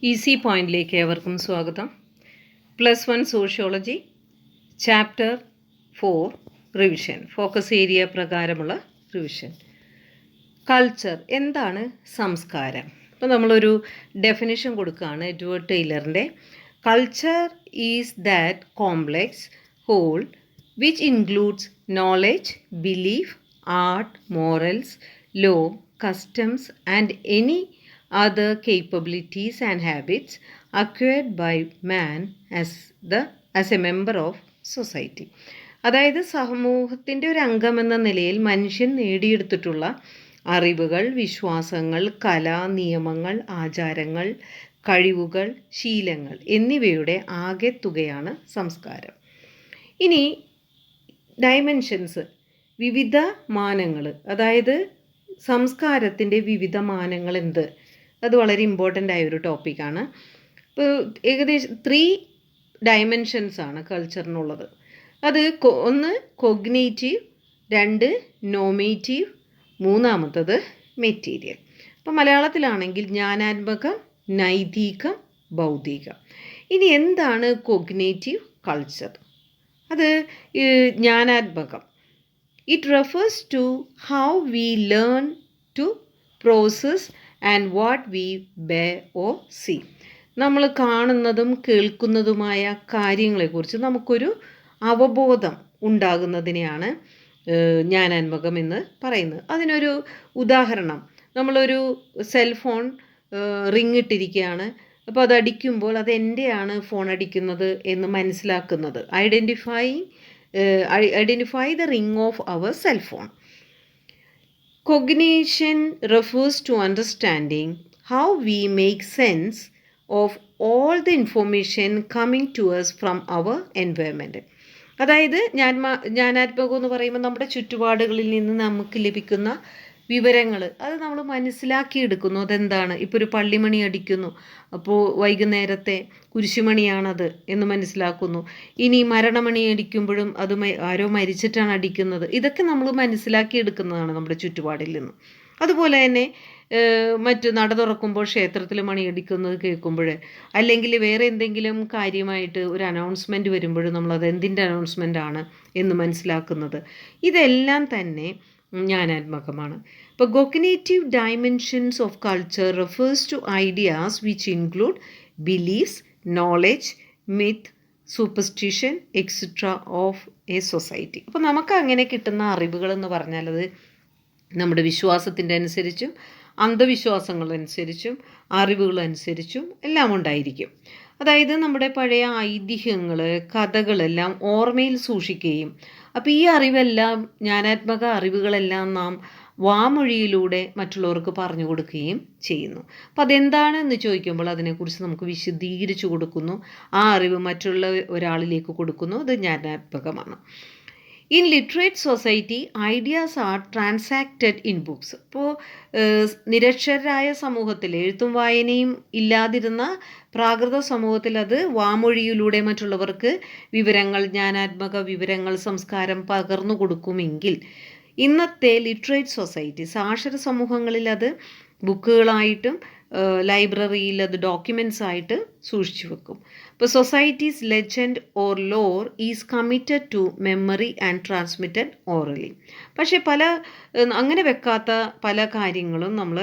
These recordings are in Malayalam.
ഈസി പോയിന്റിലേക്ക് ഏവർക്കും സ്വാഗതം. +1 sociology chapter 4 revision, focus area പ്രകാരമുള്ള റിവിഷൻ. കൾച്ചർ എന്താണ്? സംസ്കാരം. അപ്പോൾ നമ്മളൊരു ഡെഫിനിഷൻ കൊടുക്കുകയാണ് എഡ്വേർഡ് ടൈലറിൻ്റെ. Culture is that complex whole which includes knowledge, belief, art, morals, law, customs and any other capabilities and habits acquired by man as a member of society. അതായത് സമൂഹത്തിൻ്റെ ഒരു അംഗമെന്ന നിലയിൽ മനുഷ്യൻ നേടിയെടുത്തിട്ടുള്ള അറിവുകൾ, വിശ്വാസങ്ങൾ, കല, നിയമങ്ങൾ, ആചാരങ്ങൾ, കഴിവുകൾ, ശീലങ്ങൾ എന്നിവയുടെ ആകെത്തുകയാണ് സംസ്കാരം. ഇനി ഡയമെൻഷൻസ്, വിവിധ മാനങ്ങൾ, അതായത് സംസ്കാരത്തിൻ്റെ വിവിധ മാനങ്ങൾ എന്ത്? അത് വളരെ ഇമ്പോർട്ടൻ്റ് ആയൊരു ടോപ്പിക്കാണ്. ഇപ്പോൾ ഏകദേശം 3 ഡയമെൻഷൻസ് ആണ് കൾച്ചറിനുള്ളത്. അത് ഒന്ന് കൊഗ്നേറ്റീവ്, 2 നോമേറ്റീവ്, 3 മെറ്റീരിയൽ. ഇപ്പോൾ മലയാളത്തിലാണെങ്കിൽ ജ്ഞാനാത്മകം, നൈതികം, ബൗദ്ധികം. ഇനി എന്താണ് കൊഗ്നേറ്റീവ് കൾച്ചർ? അത് ജ്ഞാനാത്മകം. It refers to how we learn to process and what we bear or see. നമ്മൾ കാണുന്നതും കേൾക്കുന്നതുമായ കാര്യങ്ങളെക്കുറിച്ച് നമുക്കൊരു അവബോധം ഉണ്ടാകുന്നതിനെയാണ് ജ്ഞാനാത്മകം എന്ന് പറയുന്നത്. അതിനൊരു ഉദാഹരണം, നമ്മളൊരു സെൽഫോൺ റിങ് ഇട്ടിരിക്കുകയാണ്. അപ്പോൾ അതടിക്കുമ്പോൾ അത് എൻ്റെയാണ് ഫോൺ അടിക്കുന്നത് എന്ന് മനസ്സിലാക്കുന്നത്. Identify the ring of our cell phone. Cognition refers to understanding how we make sense of all the information coming to us from our environment. അതായത് ജ്ഞാനാത്മകം എന്ന് പറയുമ്പോൾ നമ്മുടെ ചുറ്റുപാടുകളിൽ നിന്ന് നമുക്ക് ലഭിക്കുന്ന വിവരങ്ങൾ അത് നമ്മൾ മനസ്സിലാക്കിയെടുക്കുന്നു. അതെന്താണ്? ഇപ്പോൾ ഒരു പള്ളിമണി അടിക്കുന്നു, അപ്പോൾ വൈകുന്നേരത്തെ കുരിശുമണിയാണത് എന്ന് മനസ്സിലാക്കുന്നു. ഇനി മരണമണി അടിക്കുമ്പോഴും അത് ആരോ മരിച്ചിട്ടാണ് അടിക്കുന്നത്. ഇതൊക്കെ നമ്മൾ മനസ്സിലാക്കിയെടുക്കുന്നതാണ് നമ്മുടെ ചുറ്റുപാടിൽ നിന്ന്. അതുപോലെ തന്നെ മറ്റ് നട തുറക്കുമ്പോൾ ക്ഷേത്രത്തിൽ മണിയടിക്കുന്നത് കേൾക്കുമ്പോൾ, അല്ലെങ്കിൽ വേറെ എന്തെങ്കിലും കാര്യമായിട്ട് ഒരു അനൗൺസ്മെൻറ്റ് വരുമ്പോഴും നമ്മളത് എന്തിൻ്റെ അനൗൺസ്മെൻ്റ് ആണ് എന്ന് മനസ്സിലാക്കുന്നത്. ഇതെല്ലാം തന്നെ ജ്ഞാനാത്മകമാണ്. ഇപ്പോൾ cognitive dimensions of culture refers to ideas which include beliefs, knowledge, myth, superstition etcetera of a society. അപ്പോൾ നമുക്ക് അങ്ങനെ കിട്ടുന്ന അറിവുകളെന്ന് പറഞ്ഞാൽ അത് നമ്മുടെ വിശ്വാസത്തിൻ്റെ അനുസരിച്ചും അന്ധവിശ്വാസങ്ങളനുസരിച്ചും അറിവുകളനുസരിച്ചും എല്ലാം ഉണ്ടായിരിക്കും. അതായത് നമ്മുടെ പഴയ ഐതിഹ്യങ്ങൾ, കഥകളെല്ലാം ഓർമ്മയിൽ സൂക്ഷിക്കുകയും, അപ്പോൾ ഈ അറിവെല്ലാം, ജ്ഞാനാത്മക അറിവുകളെല്ലാം നാം വാമൊഴിയിലൂടെ മറ്റുള്ളവർക്ക് പറഞ്ഞു കൊടുക്കുകയും ചെയ്യുന്നു. അപ്പോൾ അതെന്താണെന്ന് ചോദിക്കുമ്പോൾ അതിനെക്കുറിച്ച് നമുക്ക് വിശദീകരിച്ചു കൊടുക്കുന്നു. ആ അറിവ് മറ്റുള്ള ഒരാളിലേക്ക് കൊടുക്കുന്നു. അത് ജ്ഞാനാത്മകമാണ്. In literate society ideas are transacted in books. ഇപ്പോൾ നിരക്ഷരരായ സമൂഹത്തിൽ, എഴുത്തും വായനയും ഇല്ലാതിരുന്ന പ്രാകൃത സമൂഹത്തിൽ അത് വാമൊഴിയിലൂടെ മറ്റുള്ളവർക്ക് വിവരങ്ങൾ, ജ്ഞാനാത്മക വിവരങ്ങൾ, സംസ്കാരം പകർന്നു കൊടുക്കുമെങ്കിൽ ഇന്നത്തെ ലിറ്ററേറ്റ് സൊസൈറ്റി, സാക്ഷര സമൂഹങ്ങളിൽ അത് ബുക്കുകളായിട്ടും ലൈബ്രറിയിൽ അത് ഡോക്യുമെൻറ്റ്സ് ആയിട്ട് സൂക്ഷിച്ചു വെക്കും. ഇപ്പോൾ societies legend or lore is committed to memory and transmitted orally. പക്ഷേ അങ്ങനെ വെക്കാത്ത പല കാര്യങ്ങളും നമ്മൾ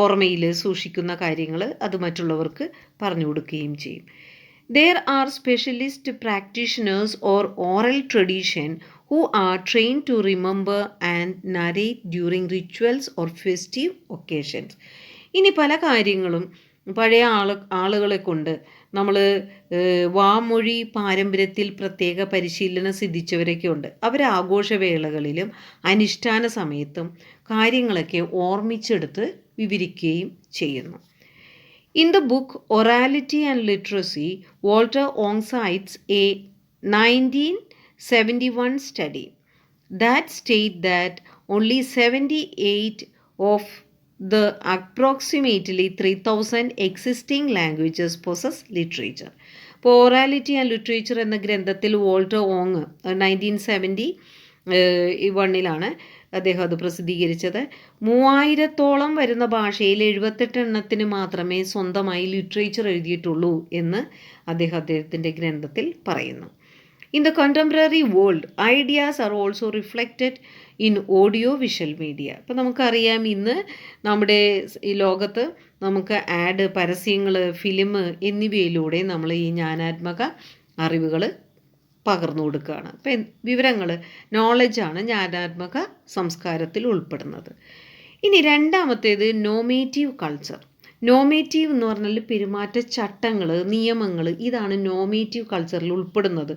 ഓർമ്മയിൽ സൂക്ഷിക്കുന്ന കാര്യങ്ങൾ അത് മറ്റുള്ളവർക്ക് പറഞ്ഞു കൊടുക്കുകയും ചെയ്യും. There are specialist practitioners or oral tradition who are trained to remember and narrate during rituals or festive occasions. ഇനി പല കാര്യങ്ങളും പഴയ ആളുകളെ കൊണ്ട് നമ്മൾ വാമൊഴി പാരമ്പര്യത്തിൽ പ്രത്യേക പരിശീലനം സിദ്ധിച്ചവരൊക്കെ ഉണ്ട്. അവർ ആഘോഷവേളകളിലും അനുഷ്ഠാന സമയത്തും കാര്യങ്ങളൊക്കെ ഓർമ്മിച്ചെടുത്ത് വിവരിക്കുകയും ചെയ്യുന്നു. In the book Orality and Literacy, Walter Ong cites a 1971 study that states that only 78 of the approximately 3,000 existing languages possess literature. ഇപ്പോൾ ഓറാലിറ്റി ആൻഡ് ലിറ്ററേച്ചർ എന്ന ഗ്രന്ഥത്തിൽ വോൾട്ടർ ഓങ് 1971 അദ്ദേഹം അത് പ്രസിദ്ധീകരിച്ചത്. 3000-ഓളം വരുന്ന ഭാഷയിൽ 78 എണ്ണത്തിന് മാത്രമേ സ്വന്തമായി ലിറ്ററേച്ചർ എഴുതിയിട്ടുള്ളൂ എന്ന് അദ്ദേഹത്തിൻ്റെ ഗ്രന്ഥത്തിൽ പറയുന്നു. In the contemporary world, ideas are also reflected in audio visual media. ഇപ്പം നമുക്കറിയാം, ഇന്ന് നമ്മുടെ ഈ ലോകത്ത് നമുക്ക് ആഡ്, പരസ്യങ്ങൾ, ഫിലിം എന്നിവയിലൂടെ നമ്മൾ ഈ ജ്ഞാനാത്മക അറിവുകൾ പകർന്നു കൊടുക്കുകയാണ്. അപ്പം വിവരങ്ങൾ, നോളജാണ് ജ്ഞാനാത്മക സംസ്കാരത്തിൽ ഉൾപ്പെടുന്നത്. ഇനി രണ്ടാമത്തേത് നോമേറ്റീവ് കൾച്ചർ. നോമേറ്റീവ് എന്ന് പറഞ്ഞാൽ പെരുമാറ്റച്ചട്ടങ്ങൾ, നിയമങ്ങൾ, ഇതാണ് നോമേറ്റീവ് കൾച്ചറിൽ ഉൾപ്പെടുന്നത്.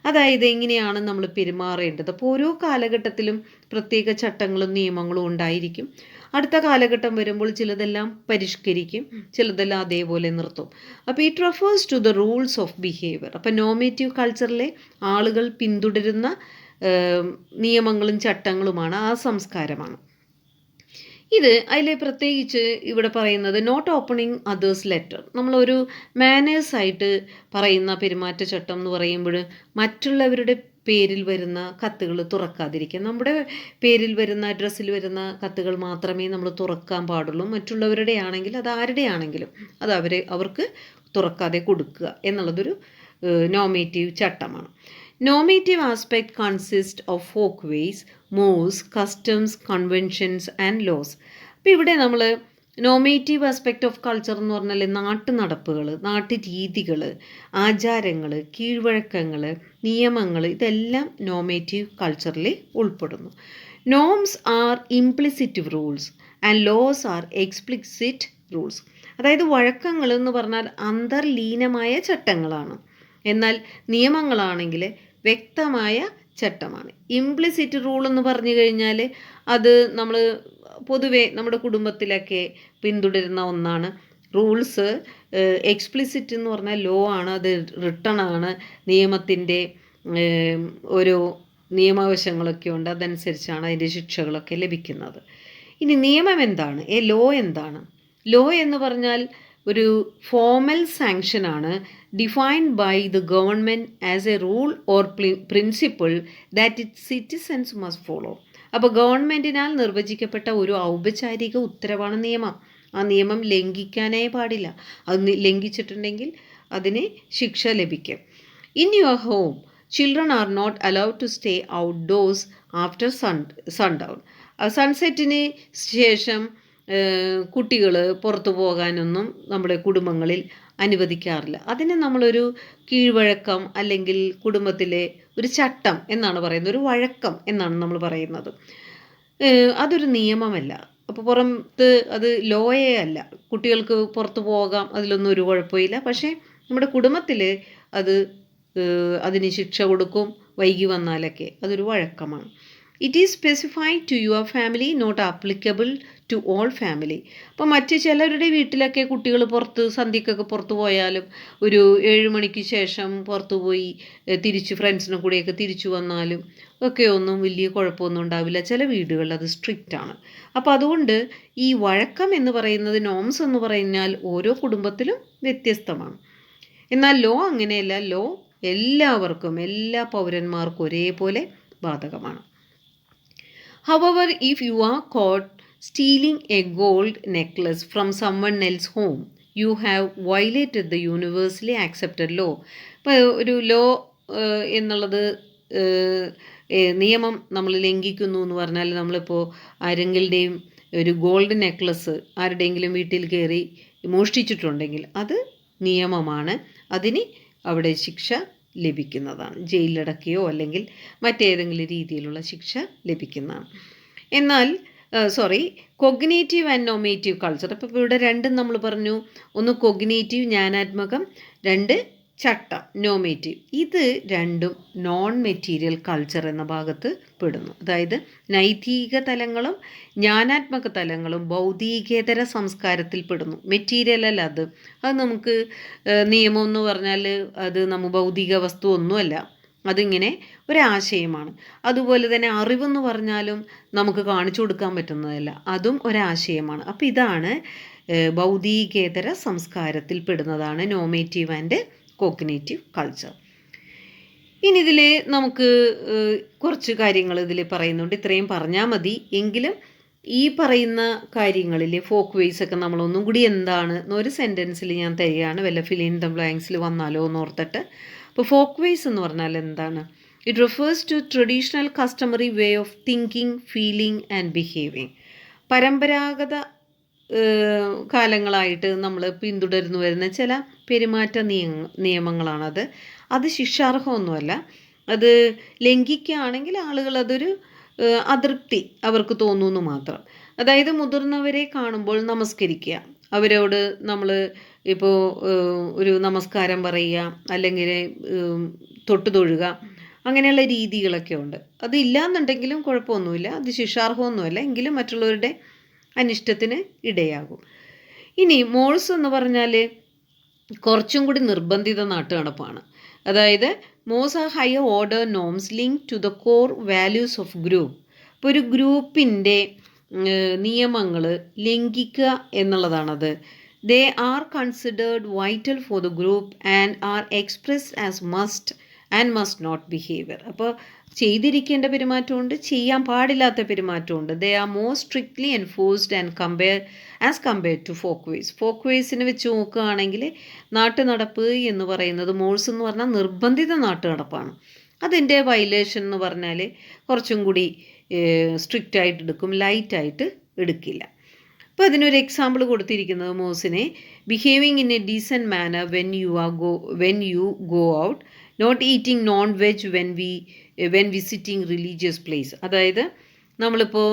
അതായത് എങ്ങനെയാണ് നമ്മൾ പെരുമാറേണ്ടത്. അപ്പോൾ ഓരോ കാലഘട്ടത്തിലും പ്രത്യേക ചട്ടങ്ങളും നിയമങ്ങളും ഉണ്ടായിരിക്കും. അടുത്ത കാലഘട്ടം വരുമ്പോൾ ചിലതെല്ലാം പരിഷ്കരിക്കും, ചിലതെല്ലാം അതേപോലെ നിർത്തും. അപ്പോൾ it refers to the rules of behaviour. അപ്പോൾ നോമേറ്റീവ് കൾച്ചറിലെ ആളുകൾ പിന്തുടരുന്ന നിയമങ്ങളും ചട്ടങ്ങളുമാണ്, ആ സംസ്കാരമാണ് ഇത്. അതിൽ പ്രത്യേകിച്ച് ഇവിടെ പറയുന്നത് നോട്ട് ഓപ്പണിങ് അതേഴ്സ് ലെറ്റർ. നമ്മളൊരു മാനേഴ്സായിട്ട് പറയുന്ന പെരുമാറ്റച്ചട്ടം എന്ന് പറയുമ്പോൾ മറ്റുള്ളവരുടെ പേരിൽ വരുന്ന കത്തുകൾ തുറക്കാതിരിക്കുക. നമ്മുടെ പേരിൽ വരുന്ന, അഡ്രസ്സിൽ വരുന്ന കത്തുകൾ മാത്രമേ നമ്മൾ തുറക്കാൻ പാടുള്ളൂ. മറ്റുള്ളവരുടെ ആണെങ്കിൽ, അത് ആരുടെ ആണെങ്കിലും അത് അവർക്ക് തുറക്കാതെ കൊടുക്കുക എന്നുള്ളതൊരു normative ചട്ടമാണ്. Normative aspect consists of folkways, mores, customs, conventions and laws. അപ്പോൾ ഇവിടെ നമ്മൾ നോമേറ്റീവ് ആസ്പെക്റ്റ് ഓഫ് കൾച്ചർ എന്ന് പറഞ്ഞാൽ നാട്ടു നടപ്പുകൾ, നാട്ടുരീതികൾ, ആചാരങ്ങൾ, കീഴ്വഴക്കങ്ങൾ, നിയമങ്ങൾ, ഇതെല്ലാം നോമേറ്റീവ് കൾച്ചറിൽ ഉൾപ്പെടുന്നു. Norms are implicit rules and laws are explicit rules. അതായത് വഴക്കങ്ങൾ എന്ന് പറഞ്ഞാൽ അന്തർലീനമായ ചട്ടങ്ങളാണ്, എന്നാൽ നിയമങ്ങളാണെങ്കിൽ വ്യക്തമായ ചട്ടമാണ്. ഇംപ്ലിസിറ്റ് റൂൾ എന്ന് പറഞ്ഞു കഴിഞ്ഞാൽ അത് നമ്മൾ പൊതുവെ നമ്മുടെ കുടുംബത്തിലൊക്കെ പിന്തുടരുന്ന ഒന്നാണ്. റൂൾസ് എക്സ്പ്ലിസിറ്റ് എന്ന് പറഞ്ഞാൽ ലോ ആണ്, അത് റിട്ടൺ ആണ്, നിയമത്തിൻ്റെ ഓരോ നിയമവശങ്ങളൊക്കെ ഉണ്ട്, അതനുസരിച്ചാണ് അതിൻ്റെ ശിക്ഷകളൊക്കെ ലഭിക്കുന്നത്. ഇനി നിയമം എന്താണ്, ലോ എന്താണ്? ലോ എന്ന് പറഞ്ഞാൽ ഒരു ഫോർമൽ സാങ്ഷനാണ്, defined by the government as a rule or principle that it citizens must follow. അപ്പോൾ ഗവൺമെൻറ്റിനാൽ നിർവചിക്കപ്പെട്ട ഒരു ഔപചാരിക ഉത്തരവാണ് നിയമം. ആ നിയമം ലംഘിക്കാനേ പാടില്ല. അത് ലംഘിച്ചിട്ടുണ്ടെങ്കിൽ അതിന് ശിക്ഷ ലഭിക്കും. In your home children are not allowed to stay outdoors after sundown. സൺസെറ്റിന് ശേഷം കുട്ടികൾ പുറത്തു പോകാനൊന്നും നമ്മുടെ കുടുംബങ്ങളിൽ അനുവദിക്കാറില്ല. അതിന് നമ്മളൊരു കീഴ്വഴക്കം അല്ലെങ്കിൽ കുടുംബത്തിലെ ഒരു ചട്ടം എന്നാണ് പറയുന്നത്, ഒരു വഴക്കം എന്നാണ് നമ്മൾ പറയുന്നത്. അതൊരു നിയമമല്ല. അപ്പോൾ പുറത്ത് അത് ലോയേ അല്ല. കുട്ടികൾക്ക് പുറത്തു പോകാം, അതിലൊന്നും ഒരു കുഴപ്പമില്ല. പക്ഷേ നമ്മുടെ കുടുംബത്തിൽ അതിന് ശിക്ഷ കൊടുക്കും, വൈകി വന്നാലൊക്കെ അതൊരു വഴക്കമാണ്. It is specified to your family, not applicable to all family. അപ്പോൾ മറ്റ് ചിലരുടെ വീട്ടിലൊക്കെ കുട്ടികൾ സന്ധ്യക്കൊക്കെ പുറത്ത് പോയാലും ഒരു 7 മണിക്ക് ശേഷം പുറത്തു പോയി തിരിച്ച് ഫ്രണ്ട്സിനെ കൂടെയൊക്കെ തിരിച്ചു വന്നാലും ഒക്കെ ഒന്നും വലിയ കുഴപ്പമൊന്നും ഉണ്ടാവില്ല. ചില വീടുകളിൽ അത് സ്ട്രിക്റ്റ് ആണ്. അപ്പോൾ അതുകൊണ്ട് ഈ വഴക്കം എന്ന് പറയുന്നത്, നോംസ് എന്ന് പറഞ്ഞാൽ ഓരോ കുടുംബത്തിലും വ്യത്യസ്തമാണ്. എന്നാൽ ലോ അങ്ങനെയല്ല. ലോ എല്ലാവർക്കും, എല്ലാ പൗരന്മാർക്കും ഒരേപോലെ ബാധകമാണ്. However, if you are caught stealing a gold necklace from someone else's home, you have violated the universally accepted law. ഇപ്പോൾ ഒരു ലോ എന്നുള്ളത്, നിയമം നമ്മൾ ലംഘിക്കുന്നു എന്ന് പറഞ്ഞാൽ, നമ്മളിപ്പോൾ ആരെങ്കിലുടെയും ഒരു ഗോൾഡ് നെക്ലസ് ആരുടെയെങ്കിലും വീട്ടിൽ കയറി മോഷ്ടിച്ചിട്ടുണ്ടെങ്കിൽ അത് നിയമമാണ്. അതിന് അവിടെ ശിക്ഷ ലഭിക്കുന്നതാണ്. ജയിലിലടക്കുകയോ അല്ലെങ്കിൽ മറ്റേതെങ്കിലും രീതിയിലുള്ള ശിക്ഷ ലഭിക്കുന്നതാണ്. എന്നാൽ കൊഗ്നേറ്റീവ് ആൻഡ് നോമേറ്റീവ് കൾച്ചർ. അപ്പോൾ ഇവിടെ രണ്ടും നമ്മൾ പറഞ്ഞു. ഒന്ന് കൊഗ്നേറ്റീവ്, ജ്ഞാനാത്മകം, 2 ചട്ടം, നോമേറ്റീവ്. ഇത് രണ്ടും നോൺ മെറ്റീരിയൽ കൾച്ചർ എന്ന ഭാഗത്ത് പെടുന്നു. അതായത് നൈതിക തലങ്ങളും ജ്ഞാനാത്മക തലങ്ങളും ഭൗതികേതര സംസ്കാരത്തിൽ പെടുന്നു. മെറ്റീരിയൽ അല്ല അത് നമുക്ക് നിയമം എന്ന് പറഞ്ഞാൽ അത് ഭൗതിക വസ്തു ഒന്നുമല്ല, അതിങ്ങനെ ഒരാശയമാണ്. അതുപോലെ തന്നെ അറിവെന്ന് പറഞ്ഞാലും നമുക്ക് കാണിച്ചു കൊടുക്കാൻ പറ്റുന്നതല്ല, അതും ഒരാശയമാണ്. അപ്പോൾ ഇതാണ് ഭൗതികേതര സംസ്കാരത്തിൽ പെടുന്നതാണ് നോമേറ്റീവ് ആൻഡ് കോഗ്നേറ്റീവ് കൾച്ചർ. ഇനി ഇതിൽ നമുക്ക് കുറച്ച് കാര്യങ്ങൾ ഇതിൽ പറയുന്നുണ്ട്. ഇത്രയും പറഞ്ഞാൽ മതി. എങ്കിലും ഈ പറയുന്ന കാര്യങ്ങളിൽ ഫോക്ക് വേസ് ഒക്കെ നമ്മളൊന്നും കൂടി എന്താണ് എന്നൊരു സെൻറ്റൻസിൽ ഞാൻ തരികയാണ്. വല്ല ഫിൽ ഇൻ ദ ബ്ലാങ്ക്സിൽ വന്നാലോ എന്ന് ഓർത്തിട്ട്. അപ്പോൾ ഫോക്ക് വേസ് എന്ന് പറഞ്ഞാൽ എന്താണ്? It refers to traditional customary way of thinking, feeling and behaving. പരമ്പരാഗത കാലങ്ങളായിട്ട് നമ്മൾ പിന്തുടർന്നു വരുന്ന ചില പെരുമാറ്റ നിയമങ്ങളാണത്. അത് ശിക്ഷാർഹമൊന്നുമല്ല. അത് ലംഘിക്കുകയാണെങ്കിൽ ആളുകൾ അതൊരു അതൃപ്തി അവർക്ക് തോന്നുന്നു മാത്രം. അതായത് മുതിർന്നവരെ കാണുമ്പോൾ നമസ്കരിക്കുക, അവരോട് നമ്മൾ ഇപ്പോൾ ഒരു നമസ്കാരം പറയുക, അല്ലെങ്കിൽ തൊട്ട് തൊഴുക, അങ്ങനെയുള്ള രീതികളൊക്കെ ഉണ്ട്. അതില്ലാന്നുണ്ടെങ്കിലും കുഴപ്പമൊന്നുമില്ല, അത് ശിക്ഷാർഹമൊന്നുമല്ല, എങ്കിലും മറ്റുള്ളവരുടെ അനിഷ്ടത്തിന് ഇടയാകും. ഇനി മോൾസ് എന്ന് പറഞ്ഞാൽ കുറച്ചും കൂടി നിർബന്ധിത നാട്ടുനടപ്പാണ്. അതായത് mores are higher order norms link to the core values of group. ഇപ്പോൾ ഒരു ഗ്രൂപ്പിൻ്റെ നിയമങ്ങൾ ലംഘിക്കുക എന്നുള്ളതാണത്. They are considered vital for the group and are expressed as must and must not behaviour. അപ്പോൾ ചെയ്തിരിക്കേണ്ട പെരുമാറ്റമുണ്ട്, ചെയ്യാൻ പാടില്ലാത്ത പെരുമാറ്റമുണ്ട്. They are more strictly enforced and compared to folkways. ഫോക്ക് വേസിനെ വെച്ച് നോക്കുകയാണെങ്കിൽ നാട്ടുനടപ്പ് എന്ന് പറയുന്നത്, മോൾസ് എന്ന് പറഞ്ഞാൽ നിർബന്ധിത നാട്ടുനടപ്പാണ്. അതിൻ്റെ വയലേഷൻ എന്ന് പറഞ്ഞാൽ കുറച്ചും കൂടി സ്ട്രിക്റ്റ് ആയിട്ട് എടുക്കും, ലൈറ്റായിട്ട് എടുക്കില്ല. അപ്പോൾ അതിനൊരു എക്സാമ്പിൾ കൊടുത്തിരിക്കുന്നത് മോസിനെ, behaving in a decent manner when you go out, not eating non veg when visiting religious place. അതായത് നമ്മളിപ്പോൾ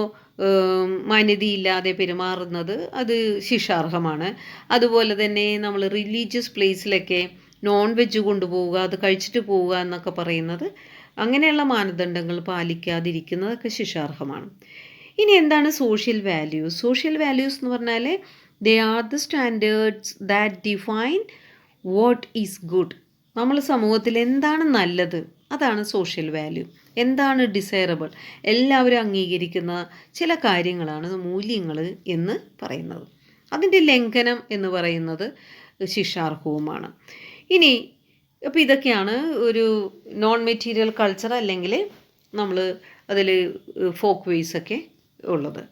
മാന്യതയില്ലാതെ പെരുമാറുന്നത് അത് ശിക്ഷാർഹമാണ്. അതുപോലെ തന്നെ നമ്മൾ റിലീജിയസ് പ്ലേസിലൊക്കെ നോൺ വെജ് കൊണ്ടുപോവുക, അത് കഴിച്ചിട്ട് പോവുക എന്നൊക്കെ പറയുന്നത്, അങ്ങനെയുള്ള മാനദണ്ഡങ്ങൾ പാലിക്കാതിരിക്കുന്നതൊക്കെ ശിക്ഷാർഹമാണ്. ഇനി എന്താണ് സോഷ്യൽ വാല്യൂസ്? സോഷ്യൽ വാല്യൂസ് എന്ന് പറഞ്ഞാൽ they are the standards that define what is good. നമ്മൾ സമൂഹത്തിൽ എന്താണ് നല്ലത്, അതാണ് സോഷ്യൽ വാല്യൂ. എന്താണ് ഡിസൈറബിൾ, എല്ലാവരും അംഗീകരിക്കുന്ന ചില കാര്യങ്ങളാണ് മൂല്യങ്ങൾ എന്ന് പറയുന്നത്. അതിൻ്റെ ലംഘനം എന്ന് പറയുന്നത് ശിക്ഷാർഹവുമാണ്. ഇനി അപ്പോൾ ഇതൊക്കെയാണ് ഒരു നോൺ മെറ്റീരിയൽ കൾച്ചർ, അല്ലെങ്കിൽ നമ്മൾ അതിൽ ഫോക്ക് വേസ് ഒക്കെ ഉള്ളത്.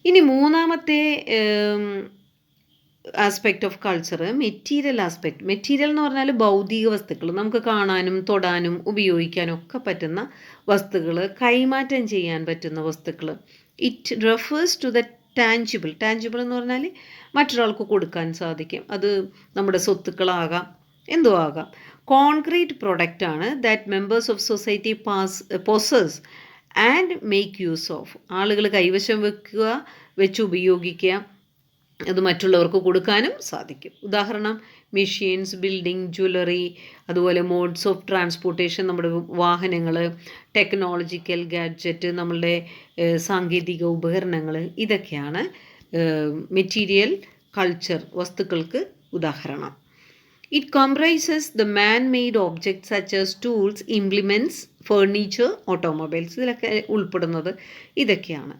ഇനി മൂന്നാമത്തെ aspect of culture material aspect. Material എന്ന് പറഞ്ഞാൽ ഭൗതിക വസ്തുക്കൾ, നമുക്ക് കാണാനും തൊടാനും ഉപയോഗിക്കാനും ഒക്കെ പറ്റുന്ന വസ്തുക്കൾ, കൈമാറ്റം ചെയ്യാൻ പറ്റുന്ന വസ്തുക്കൾ. It refers to the tangible. Tangible എന്ന് പറഞ്ഞാൽ മറ്റൊരാൾക്ക് കൊടുക്കാൻ സാധിക്കും, അത് നമ്മുടെ സ്വത്തുക്കളാകാം, എന്തോ ആകാം. കോൺക്രീറ്റ് പ്രൊഡക്റ്റാണ് that members of society possess and make use of. ആളുകൾ കൈവശം വെച്ച് ഉപയോഗിക്കുക, അത് മറ്റുള്ളവർക്ക് കൊടുക്കാനും സാധിക്കും. ഉദാഹരണം മെഷീൻസ്, ബിൽഡിംഗ്, ജ്വല്ലറി, അതുപോലെ മോഡ്സ് ഓഫ് ട്രാൻസ്പോർട്ടേഷൻ, നമ്മുടെ വാഹനങ്ങൾ, ടെക്നോളജിക്കൽ ഗാഡ്ജറ്റ്, നമ്മളുടെ സാങ്കേതിക ഉപകരണങ്ങൾ, ഇതൊക്കെയാണ് മെറ്റീരിയൽ കൾച്ചർ വസ്തുക്കൾക്ക് ഉദാഹരണം. It comprises the man-made objects such as tools, implements, furniture, automobiles. ഇതിലൊക്കെ ഉൾപ്പെടുന്നത് ഇതൊക്കെയാണ്.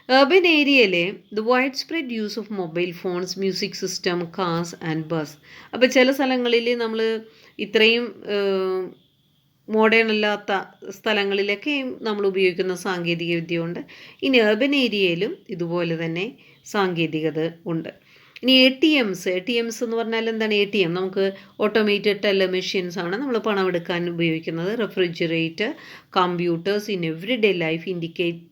Urban ഏരിയയിലെ the wide spread use of mobile phones, music system, cars and bus. അപ്പോൾ ചില സ്ഥലങ്ങളിൽ നമ്മൾ ഇത്രയും മോഡേൺ അല്ലാത്ത സ്ഥലങ്ങളിലൊക്കെയും നമ്മൾ ഉപയോഗിക്കുന്ന സാങ്കേതിക വിദ്യ ഉണ്ട്. ഇനി അർബൻ ഏരിയയിലും ഇതുപോലെ തന്നെ സാങ്കേതികത ഉണ്ട്. ഇനി എ ടി എംസ് എന്ന് പറഞ്ഞാൽ എന്താണ്? എ ടി എം നമുക്ക് ഓട്ടോമേറ്റഡ് ടെല്ലർ മെഷീൻസ് ആണ് നമ്മൾ പണം എടുക്കാൻ ഉപയോഗിക്കുന്നത്. Refrigerator, computers in every day life indicate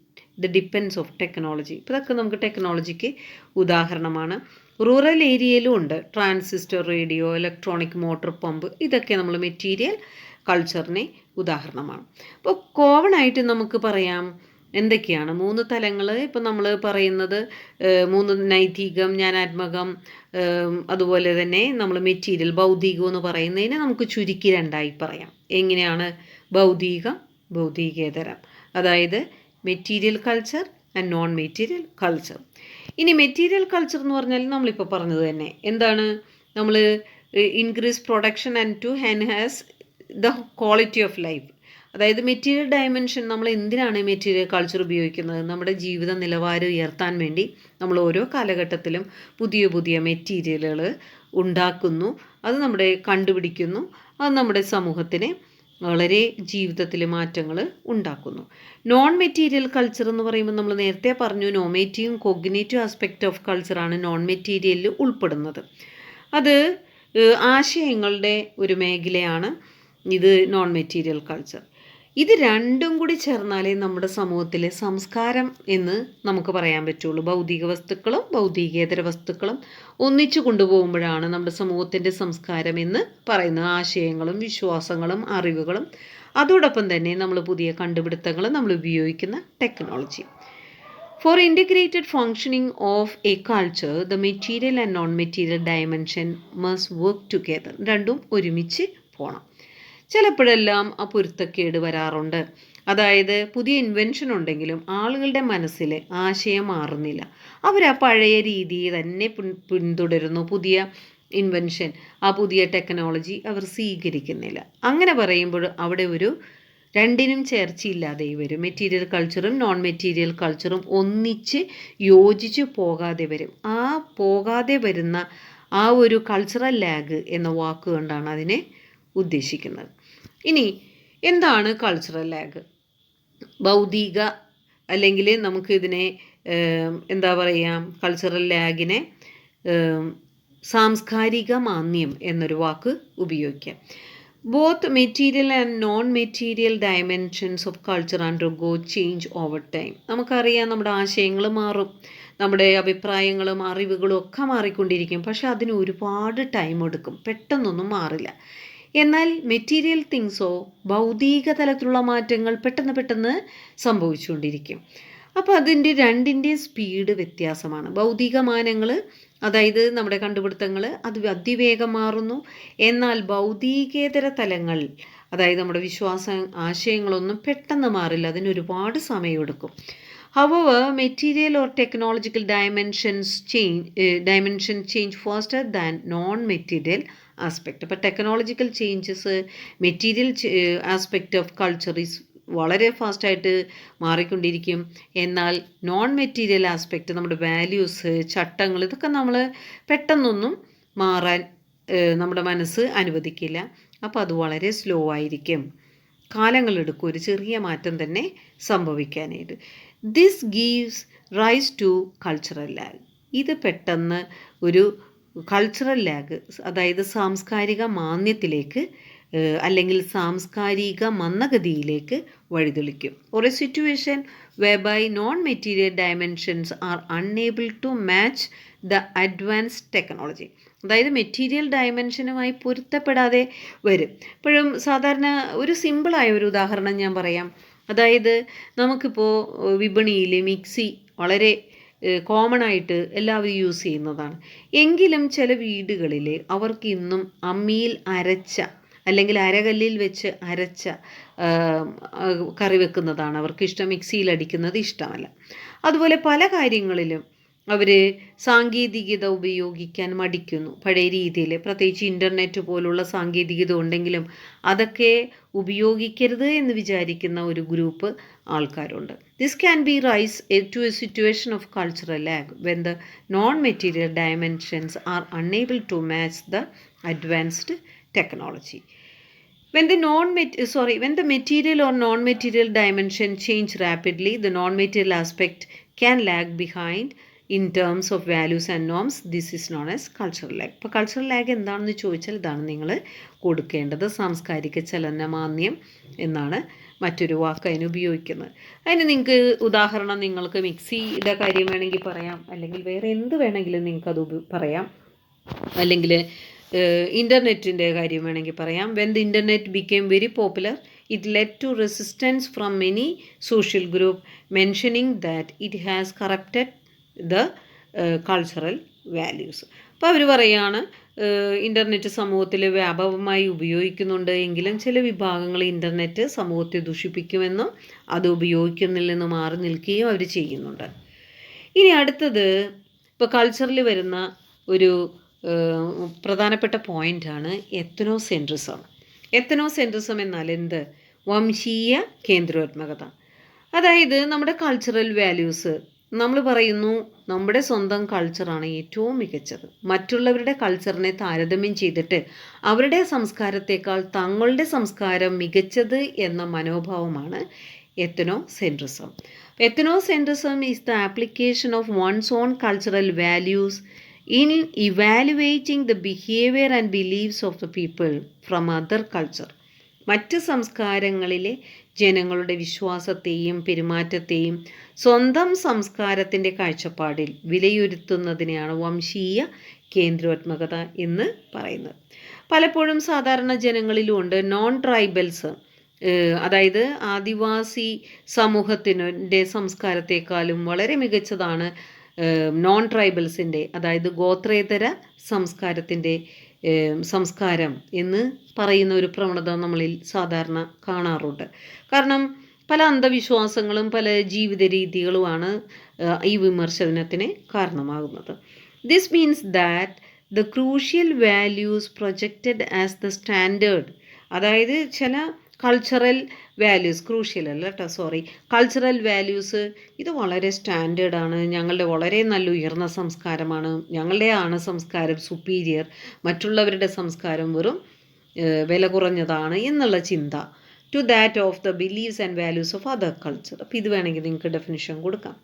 the depends of technology. ഇപ്പോൾ ഇതൊക്കെ നമുക്ക് ടെക്നോളജിക്ക് ഉദാഹരണമാണ്. റൂറൽ ഏരിയയിലും ഉണ്ട് transistor, radio, electronic motor pump, ഇതൊക്കെ നമ്മൾ മെറ്റീരിയൽ കൾച്ചറിന് ഉദാഹരണമാണ്. അപ്പോൾ കോമൺ ആയിട്ട് നമുക്ക് പറയാം എന്തൊക്കെയാണ് 3 തലങ്ങൾ. ഇപ്പം നമ്മൾ പറയുന്നത് 3 നൈതികം, ജ്ഞാനാത്മകം, അതുപോലെ തന്നെ നമ്മൾ മെറ്റീരിയൽ ഭൗതികം എന്ന് പറയുന്നതിനെ നമുക്ക് ചുരുക്കി 2ആയി പറയാം. എങ്ങനെയാണ്? ഭൗതികം, ഭൗതികേതരം, അതായത് material culture and non material culture. ഇനി മെറ്റീരിയൽ കൾച്ചർ എന്ന് പറഞ്ഞാൽ നമ്മളിപ്പോൾ പറഞ്ഞത് തന്നെ എന്താണ്? നമ്മൾ increase production and to enhance the quality of life. അതായത് മെറ്റീരിയൽ ഡയമെൻഷൻ, നമ്മൾ എന്തിനാണ് മെറ്റീരിയൽ കൾച്ചർ ഉപയോഗിക്കുന്നത്? നമ്മുടെ ജീവിത നിലവാരം ഉയർത്താൻ വേണ്ടി നമ്മൾ ഓരോ കാലഘട്ടത്തിലും പുതിയ പുതിയ മെറ്റീരിയലുകൾ ഉണ്ടാക്കുന്നു, അത് നമ്മുടെ കണ്ടുപിടിക്കുന്നു, അത് നമ്മുടെ സമൂഹത്തിന് വളരെ ജീവിതത്തിൽ മാറ്റങ്ങൾ ഉണ്ടാക്കുന്നു. നോൺ മെറ്റീരിയൽ കൾച്ചർ എന്ന് പറയുമ്പോൾ നമ്മൾ നേരത്തെ പറഞ്ഞു നോമേറ്റീവും കോഗ്നേറ്റീവ് ആസ്പെക്റ്റ് ഓഫ് കൾച്ചറാണ് നോൺ മെറ്റീരിയലിൽ ഉൾപ്പെടുന്നത്. അത് ആശയങ്ങളുടെ ഒരു മേഖലയാണ് ഇത് നോൺ മെറ്റീരിയൽ കൾച്ചർ. ഇത് രണ്ടും കൂടി ചേർന്നാലേ നമ്മുടെ സമൂഹത്തിലെ സംസ്കാരം എന്ന് നമുക്ക് പറയാൻ പറ്റുള്ളൂ. ഭൗതിക വസ്തുക്കളും ഭൗതികേതര വസ്തുക്കളും ഒന്നിച്ചു കൊണ്ടുപോകുമ്പോഴാണ് നമ്മുടെ സമൂഹത്തിൻ്റെ സംസ്കാരം എന്ന് പറയുന്നത്. ആശയങ്ങളും വിശ്വാസങ്ങളും അറിവുകളും അതോടൊപ്പം തന്നെ നമ്മൾ പുതിയ കണ്ടുപിടുത്തങ്ങൾ നമ്മൾ ഉപയോഗിക്കുന്ന technology. For integrated functioning of a culture, the material and non-material dimension must work together. രണ്ടും ഒരുമിച്ച് പോകണം. ചിലപ്പോഴെല്ലാം ആ പൊരുത്തക്കേട് വരാറുണ്ട്. അതായത് പുതിയ ഇൻവെൻഷൻ ഉണ്ടെങ്കിലും ആളുകളുടെ മനസ്സിൽ ആശയം മാറുന്നില്ല. അവർ ആ പഴയ രീതി തന്നെ പിന്തുടരുന്നു. പുതിയ ഇൻവെൻഷൻ, ആ പുതിയ ടെക്നോളജി അവർ സ്വീകരിക്കുന്നില്ല. അങ്ങനെ പറയുമ്പോൾ അവിടെ ഒരു രണ്ടിനും ചേർച്ചയില്ലാതെ വരും. മെറ്റീരിയൽ കൾച്ചറും നോൺ മെറ്റീരിയൽ കൾച്ചറും ഒന്നിച്ച് യോജിച്ച് പോകാതെ വരും. ആ പോകാതെ വരുന്ന ആ ഒരു കൾച്ചറൽ ലാഗ് എന്ന വാക്കുകൊണ്ടാണ് അതിനെ ഉദ്ദേശിക്കുന്നത്. ഇനി എന്താണ് കൾച്ചറൽ ലാഗ്? ഭൗതിക അല്ലെങ്കിൽ നമുക്കിതിനെ എന്താ പറയുക, കൾച്ചറൽ ലാഗിനെ സാംസ്കാരിക മാന്ദ്യം എന്നൊരു വാക്ക് ഉപയോഗിക്കാം. Both material and non-material dimensions of culture undergo change over time. നമുക്കറിയാം നമ്മുടെ ആശയങ്ങൾ മാറും, നമ്മുടെ അഭിപ്രായങ്ങളും അറിവുകളും ഒക്കെ മാറിക്കൊണ്ടിരിക്കും. പക്ഷെ അതിന് ഒരുപാട് ടൈം എടുക്കും, പെട്ടെന്നൊന്നും മാറില്ല. എന്നാൽ മെറ്റീരിയൽ തിങ്സോ ഭൗതിക തലത്തിലുള്ള മാറ്റങ്ങൾ പെട്ടെന്ന് സംഭവിച്ചുകൊണ്ടിരിക്കും. അപ്പോൾ അതിൻ്റെ രണ്ടിൻ്റെയും സ്പീഡ് വ്യത്യാസമാണ്. ഭൗതിക മാനങ്ങൾ, അതായത് നമ്മുടെ കണ്ടുപിടുത്തങ്ങൾ അത് അതിവേഗം മാറുന്നു. എന്നാൽ ഭൗതികേതര തലങ്ങൾ, അതായത് നമ്മുടെ ആശയങ്ങളൊന്നും പെട്ടെന്ന് മാറില്ല, അതിന് ഒരുപാട് സമയമെടുക്കും. However, material or technological dimension change faster than non-material aspect. അപ്പോൾ technological changes, material aspect of culture വളരെ ഫാസ്റ്റായിട്ട് മാറിക്കൊണ്ടിരിക്കും. എന്നാൽ നോൺ മെറ്റീരിയൽ ആസ്പെക്റ്റ്, നമ്മുടെ വാല്യൂസ്, ചട്ടങ്ങൾ, ഇതൊക്കെ നമ്മൾ പെട്ടെന്നൊന്നും മാറാൻ നമ്മുടെ മനസ്സ് അനുവദിക്കില്ല. അപ്പോൾ അത് വളരെ സ്ലോ ആയിരിക്കും, കാലങ്ങളെടുക്കും ഒരു ചെറിയ മാറ്റം തന്നെ സംഭവിക്കാനായിട്ട്. This gives rise to cultural lag. ഇത് പെട്ടെന്ന് ഒരു കൾച്ചറൽ ലാഗ്, അതായത് സാംസ്കാരിക മാന്ദ്യത്തിലേക്ക് അല്ലെങ്കിൽ സാംസ്കാരിക മന്ദഗതിയിലേക്ക് വഴിതെളിക്കും. ഒരു situation whereby non-material dimensions are unable to match the advanced technology. അതായത് മെറ്റീരിയൽ ഡയമെൻഷനുമായി പൊരുത്തപ്പെടാതെ വരും. ഇപ്പോഴും സാധാരണ ഒരു സിമ്പിളായ ഒരു ഉദാഹരണം ഞാൻ പറയാം. അതായത് നമുക്കിപ്പോൾ വിപണിയിൽ മിക്സി വളരെ കോമൺ ആയിട്ട് എല്ലാവരും യൂസ് ചെയ്യുന്നതാണ്. എങ്കിലും ചില വീടുകളിൽ അവർക്ക് ഇന്നും അമ്മിയിൽ അരച്ച അല്ലെങ്കിൽ അരകല്ലിൽ വെച്ച് അരച്ച കറി വെക്കുന്നതാണ് അവർക്കിഷ്ടം, മിക്സിയിൽ അടിക്കുന്നത് ഇഷ്ടമല്ല. അതുപോലെ പല കാര്യങ്ങളിലും അവർ സാങ്കേതികത ഉപയോഗിക്കാൻ മടിക്കുന്നു പഴയ രീതിയിൽ. പ്രത്യേകിച്ച് ഇൻ്റർനെറ്റ് പോലുള്ള സാങ്കേതികത ഉണ്ടെങ്കിലും അതൊക്കെ ഉപയോഗിക്കരുത് എന്ന് വിചാരിക്കുന്ന ഒരു ഗ്രൂപ്പ് ആൾക്കാരുണ്ട്. This can be rise to a situation of cultural lag when the non material dimensions are unable to match the advanced technology. When the material or non-material dimension change rapidly, the non-material aspect can lag behind in terms of values and norms. This is known as cultural lag. ഇപ്പോൾ കൾച്ചറൽ ലാഗ് എന്താണെന്ന് ചോദിച്ചാൽ ഇതാണ് നിങ്ങൾ കൊടുക്കേണ്ടത്. സാംസ്കാരിക ചലനമാന്ദ്യം എന്നാണ് മറ്റൊരു വാക്ക് അതിന് ഉപയോഗിക്കുന്നത്. അതിന് നിങ്ങൾക്ക് ഉദാഹരണം, നിങ്ങൾക്ക് മിക്സിയുടെ കാര്യം വേണമെങ്കിൽ പറയാം, അല്ലെങ്കിൽ വേറെ എന്ത് വേണമെങ്കിലും നിങ്ങൾക്കത് പറയാം, അല്ലെങ്കിൽ ഇൻ്റർനെറ്റിൻ്റെ കാര്യം വേണമെങ്കിൽ പറയാം. When the internet became very popular, it led to resistance from many social group mentioning that it has corrupted the cultural values. അപ്പോൾ അവർ പറയുകയാണ് ഇൻ്റർനെറ്റ് സമൂഹത്തിൽ വ്യാപകമായി ഉപയോഗിക്കുന്നുണ്ട് എങ്കിലും ചില വിഭാഗങ്ങൾ ഇൻ്റർനെറ്റ് സമൂഹത്തെ ദുഷിപ്പിക്കുമെന്നും അത് ഉപയോഗിക്കുന്നില്ലെന്നും മാറി നിൽക്കുകയും അവർ ചെയ്യുന്നുണ്ട്. ഇനി അടുത്തത് ഇപ്പോൾ കൾച്ചറിൽ വരുന്ന ഒരു പ്രധാനപ്പെട്ട പോയിൻ്റാണ് എത്നോസെൻട്രിസം. എത്നോസെൻട്രിസം എന്നാൽ എന്ത്? വംശീയ കേന്ദ്രോത്മകത. അതായത് നമ്മുടെ കൾച്ചറൽ വാല്യൂസ് നമ്മൾ പറയുന്നു നമ്മുടെ സ്വന്തം കൾച്ചറാണ് ഏറ്റവും മികച്ചത്. മറ്റുള്ളവരുടെ കൾച്ചറിനെ താരതമ്യം ചെയ്തിട്ട് അവരുടെ സംസ്കാരത്തേക്കാൾ തങ്ങളുടെ സംസ്കാരം മികച്ചത് എന്ന മനോഭാവമാണ് ethnocentrism. Ethnocentrism is the application of one's own cultural values in evaluating the behavior and beliefs of the people from other culture. മറ്റ് സംസ്കാരങ്ങളിലെ ജനങ്ങളുടെ വിശ്വാസത്തെയും പെരുമാറ്റത്തെയും സ്വന്തം സംസ്കാരത്തിൻ്റെ കാഴ്ചപ്പാടിൽ വിലയിരുത്തുന്നതിനെയാണ് വംശീയ കേന്ദ്രോത്മകത എന്ന് പറയുന്നത്. പലപ്പോഴും സാധാരണ ജനങ്ങളിലുമുണ്ട് നോൺ ട്രൈബൽസ്, അതായത് ആദിവാസി സമൂഹത്തിൻ്റെ സംസ്കാരത്തെക്കാളും വളരെ മികച്ചതാണ് നോൺ ട്രൈബൽസിൻ്റെ, അതായത് ഗോത്രേതര സംസ്കാരം എന്ന് പറയുന്ന ഒരു പ്രവണത നമ്മളിൽ സാധാരണ കാണാറുണ്ട്. കാരണം പല അന്ധവിശ്വാസങ്ങളും പല ജീവിത രീതികളുമാണ് ഈ വിമർശനത്തിന് കാരണമാകുന്നത്. This means that the crucial values projected as the standard, അതായത് ചില കൾച്ചറൽ വാല്യൂസ്, ക്രൂഷ്യൽ അല്ല കേട്ടോ, കൾച്ചറൽ വാല്യൂസ് ഇത് വളരെ സ്റ്റാൻഡേർഡാണ്, ഞങ്ങളുടെ വളരെ നല്ല ഉയർന്ന സംസ്കാരമാണ്, ഞങ്ങളുടെ ആണ് സംസ്കാരം സുപ്പീരിയർ, മറ്റുള്ളവരുടെ സംസ്കാരം വെറും വില കുറഞ്ഞതാണ് എന്നുള്ള ചിന്ത, to that of the believes and values of other culture. അപ്പോൾ ഇത് വേണമെങ്കിൽ നിങ്ങൾക്ക് ഡെഫിനിഷൻ കൊടുക്കാം.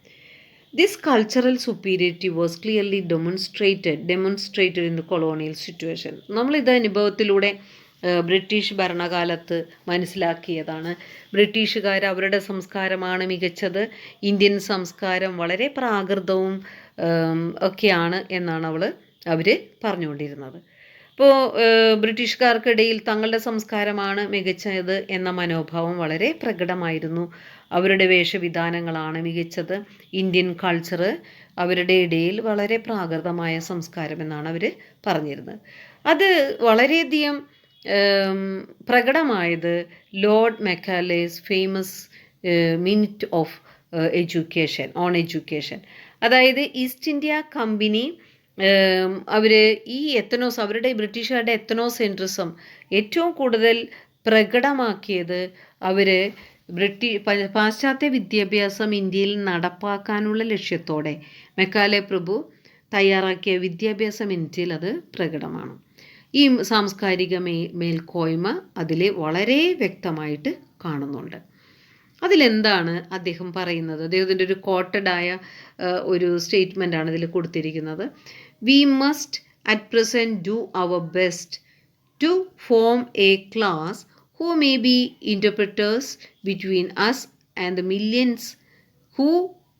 This cultural superiority was clearly demonstrated in the colonial situation. നമ്മളിത് അനുഭവത്തിലൂടെ ബ്രിട്ടീഷ് ഭരണകാലത്ത് മനസ്സിലാക്കിയതാണ്. ബ്രിട്ടീഷുകാർ അവരുടെ സംസ്കാരമാണ് മികച്ചത്, ഇന്ത്യൻ സംസ്കാരം വളരെ പ്രാകൃതവും ഒക്കെയാണ് എന്നാണ് അവർ പറഞ്ഞുകൊണ്ടിരുന്നത്. അപ്പോൾ ബ്രിട്ടീഷുകാർക്കിടയിൽ തങ്ങളുടെ സംസ്കാരമാണ് മികച്ചത് എന്ന മനോഭാവം വളരെ പ്രകടമായിരുന്നു. അവരുടെ വേഷവിധാനങ്ങളാണ് മികച്ചത്, ഇന്ത്യൻ കൾച്ചർ അവരുടെ ഇടയിൽ വളരെ പ്രാകൃതമായ സംസ്കാരം എന്നാണ് അവർ പറഞ്ഞിരുന്നത്. അത് വളരെയധികം പ്രകടമായത് Lord Macaulay's famous minute of education, അതായത് ഈസ്റ്റ് ഇന്ത്യ കമ്പനി അവർ ഈ അവരുടെ ബ്രിട്ടീഷുകാരുടെ എത്നോസെൻട്രിസം ഏറ്റവും കൂടുതൽ പ്രകടമാക്കിയത് അവർ പാശ്ചാത്യ വിദ്യാഭ്യാസം ഇന്ത്യയിൽ നടപ്പാക്കാനുള്ള ലക്ഷ്യത്തോടെ മെക്കാലെ പ്രഭു തയ്യാറാക്കിയ വിദ്യാഭ്യാസ മിനിറ്റിൽ അത് പ്രകടമാണ്. ഈ സാംസ്കാരിക മേൽക്കോയ്മ അതിൽ വളരെ വ്യക്തമായിട്ട് കാണുന്നുണ്ട്. അതിലെന്താണ് അദ്ദേഹം പറയുന്നത്? അദ്ദേഹത്തിൻ്റെ ഒരു കോട്ടഡായ ഒരു സ്റ്റേറ്റ്മെൻ്റാണ് ഇതിൽ കൊടുത്തിരിക്കുന്നത്. We must at present do our best to form a class who may be interpreters between us and the millions who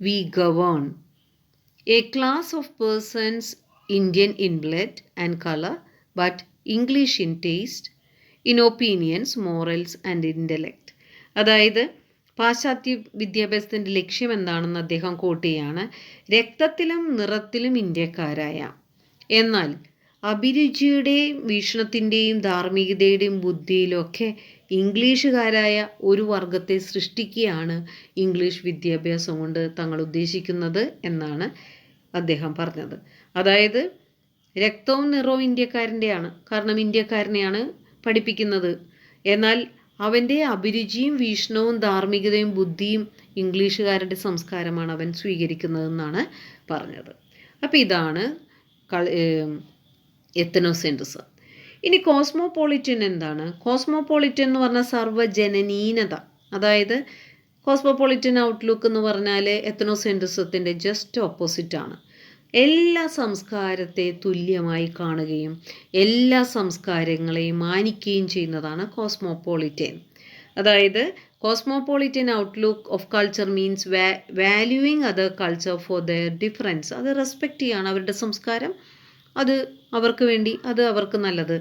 we govern. A class of persons Indian in blood and color, but English in taste, in opinions, morals and intellect. അതായത് പാശ്ചാത്യ വിദ്യാഭ്യാസത്തിൻ്റെ ലക്ഷ്യം എന്താണെന്ന് അദ്ദേഹം കോട്ട് ചെയ്യാണ്. രക്തത്തിലും നിറത്തിലും ഇന്ത്യക്കാരായ, എന്നാൽ അഭിരുചിയുടെയും വീക്ഷണത്തിൻ്റെയും ധാർമ്മികതയുടെയും ബുദ്ധിയിലൊക്കെ ഇംഗ്ലീഷുകാരായ ഒരു വർഗത്തെ സൃഷ്ടിക്കുകയാണ് ഇംഗ്ലീഷ് വിദ്യാഭ്യാസം കൊണ്ട് തങ്ങൾ ഉദ്ദേശിക്കുന്നത് എന്നാണ് അദ്ദേഹം പറഞ്ഞത്. അതായത് രക്തവും നിറവും ഇന്ത്യക്കാരൻ്റെയാണ്, കാരണം ഇന്ത്യക്കാരനെയാണ് പഠിപ്പിക്കുന്നത്, എന്നാൽ അവൻ്റെ അഭിരുചിയും വീക്ഷണവും ധാർമ്മികതയും ബുദ്ധിയും ഇംഗ്ലീഷുകാരുടെ സംസ്കാരമാണ് അവൻ സ്വീകരിക്കുന്നതെന്നാണ് പറഞ്ഞത്. അപ്പോൾ ഇതാണ് എത്നോസെൻട്രിസം. ഇനി കോസ്മോപോളിറ്റൻ എന്താണ്? കോസ്മോപോളിറ്റൻ എന്ന് പറഞ്ഞാൽ സർവ്വജനനീനത, അതായത് കോസ്മോപോളിറ്റൻ ഔട്ട്ലുക്ക് എന്ന് പറഞ്ഞാൽ എത്നോസെൻട്രിസത്തിൻ്റെ ജസ്റ്റ് ഓപ്പോസിറ്റാണ്. എല്ലാ സംസ്കാരത്തെ തുല്യമായി കാണുകയും എല്ലാ സംസ്കാരങ്ങളെയും മാനിക്കുകയും ചെയ്യുന്നതാണ് കോസ്മോപോളിറ്റൻ. അതായത് cosmopolitan outlook of culture means valuing other culture for their difference. അത് റെസ്പെക്റ്റ് ചെയ്യാണ് അവരുടെ സംസ്കാരം, അത് അവർക്ക് വേണ്ടി, അത് അവർക്ക് നല്ലത്.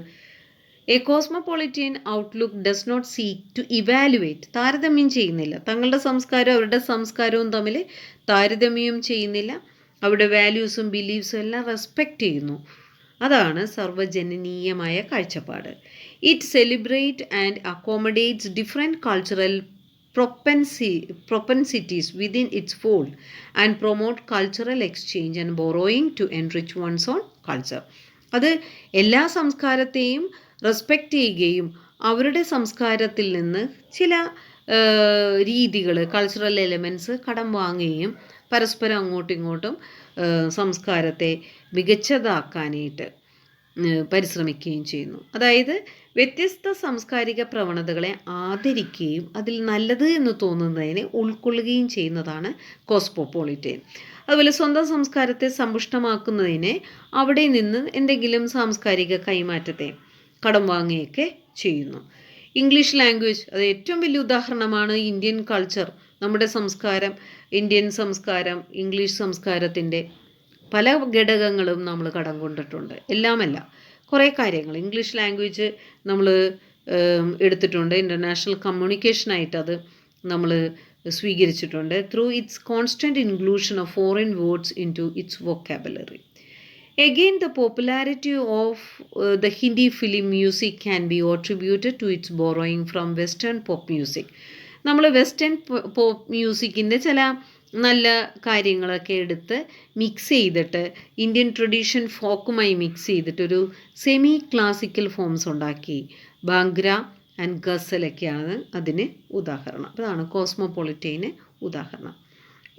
A cosmopolitan outlook does not seek to evaluate, താരതമ്യം ചെയ്യുന്നില്ല, തങ്ങളുടെ സംസ്കാരവും അവരുടെ സംസ്കാരവും തമ്മിൽ താരതമ്യം ചെയ്യുന്നില്ല, അവരുടെ വാല്യൂസും ബിലീഫ്സും എല്ലാം റെസ്പെക്റ്റ് ചെയ്യുന്നു. അതാണ് സർവ്വജനനീയമായ കാഴ്ചപ്പാട്. It celebrate and accommodates different cultural propensities within its fold and promote cultural exchange and borrowing to enrich one's own culture. അത് എല്ലാ സംസ്കാരത്തെയും റെസ്പെക്റ്റ് ചെയ്യുകയും അവരുടെ സംസ്കാരത്തിൽ നിന്ന് ചില രീതികൾ, കൾച്ചറൽ എലമെൻറ്റ്സ് കടം വാങ്ങുകയും പരസ്പരം അങ്ങോട്ടും ഇങ്ങോട്ടും സംസ്കാരത്തെ മികച്ചതാക്കാനായിട്ട് പരിശ്രമിക്കുകയും ചെയ്യുന്നു. അതായത് വ്യത്യസ്ത സാംസ്കാരിക പ്രവണതകളെ ആദരിക്കുകയും അതിൽ നല്ലത് എന്ന് തോന്നുന്നതിനെ ഉൾക്കൊള്ളുകയും ചെയ്യുന്നതാണ് കോസ്മോപൊളിറ്റൻ. അതുപോലെ സ്വന്തം സംസ്കാരത്തെ സമ്പുഷ്ടമാക്കുന്നതിനെ അവിടെ നിന്ന് എന്തെങ്കിലും സാംസ്കാരിക കൈമാറ്റത്തെ കടം വാങ്ങുകയൊക്കെ ചെയ്യുന്നു. ഇംഗ്ലീഷ് ലാംഗ്വേജ് അത് ഏറ്റവും വലിയ ഉദാഹരണമാണ്. ഇന്ത്യൻ കൾച്ചർ, നമ്മുടെ സംസ്കാരം, ഇന്ത്യൻ സംസ്കാരം ഇംഗ്ലീഷ് സംസ്കാരത്തിൻ്റെ പല ഘടകങ്ങളും നമ്മൾ കടം കൊണ്ടിട്ടുണ്ട്. എല്ലാമല്ല, കുറേ കാര്യങ്ങൾ ഇംഗ്ലീഷ് ലാംഗ്വേജ് നമ്മൾ എടുത്തിട്ടുണ്ട്. ഇൻ്റർനാഷണൽ കമ്മ്യൂണിക്കേഷനായിട്ട് അത് നമ്മൾ സ്വീകരിച്ചിട്ടുണ്ട്. Through its constant inclusion of foreign words into its vocabulary. Again, the popularity of the Hindi film music can be attributed to its borrowing from Western pop music. നമ്മൾ വെസ്റ്റേൺ പോപ്പ് മ്യൂസിക്കിൻ്റെ ചില നല്ല കാര്യങ്ങളൊക്കെ എടുത്ത് മിക്സ് ചെയ്തിട്ട് ഇന്ത്യൻ ട്രഡീഷൻ ഫോക്കുമായി മിക്സ് ചെയ്തിട്ടൊരു സെമി ക്ലാസിക്കൽ ഫോംസ് ഉണ്ടാക്കി. ഭാംഗ്ര ആൻഡ് ഗസലൊക്കെയാണ് അതിന് ഉദാഹരണം. അതാണ് കോസ്മോപൊളിറ്റൈന് ഉദാഹരണം.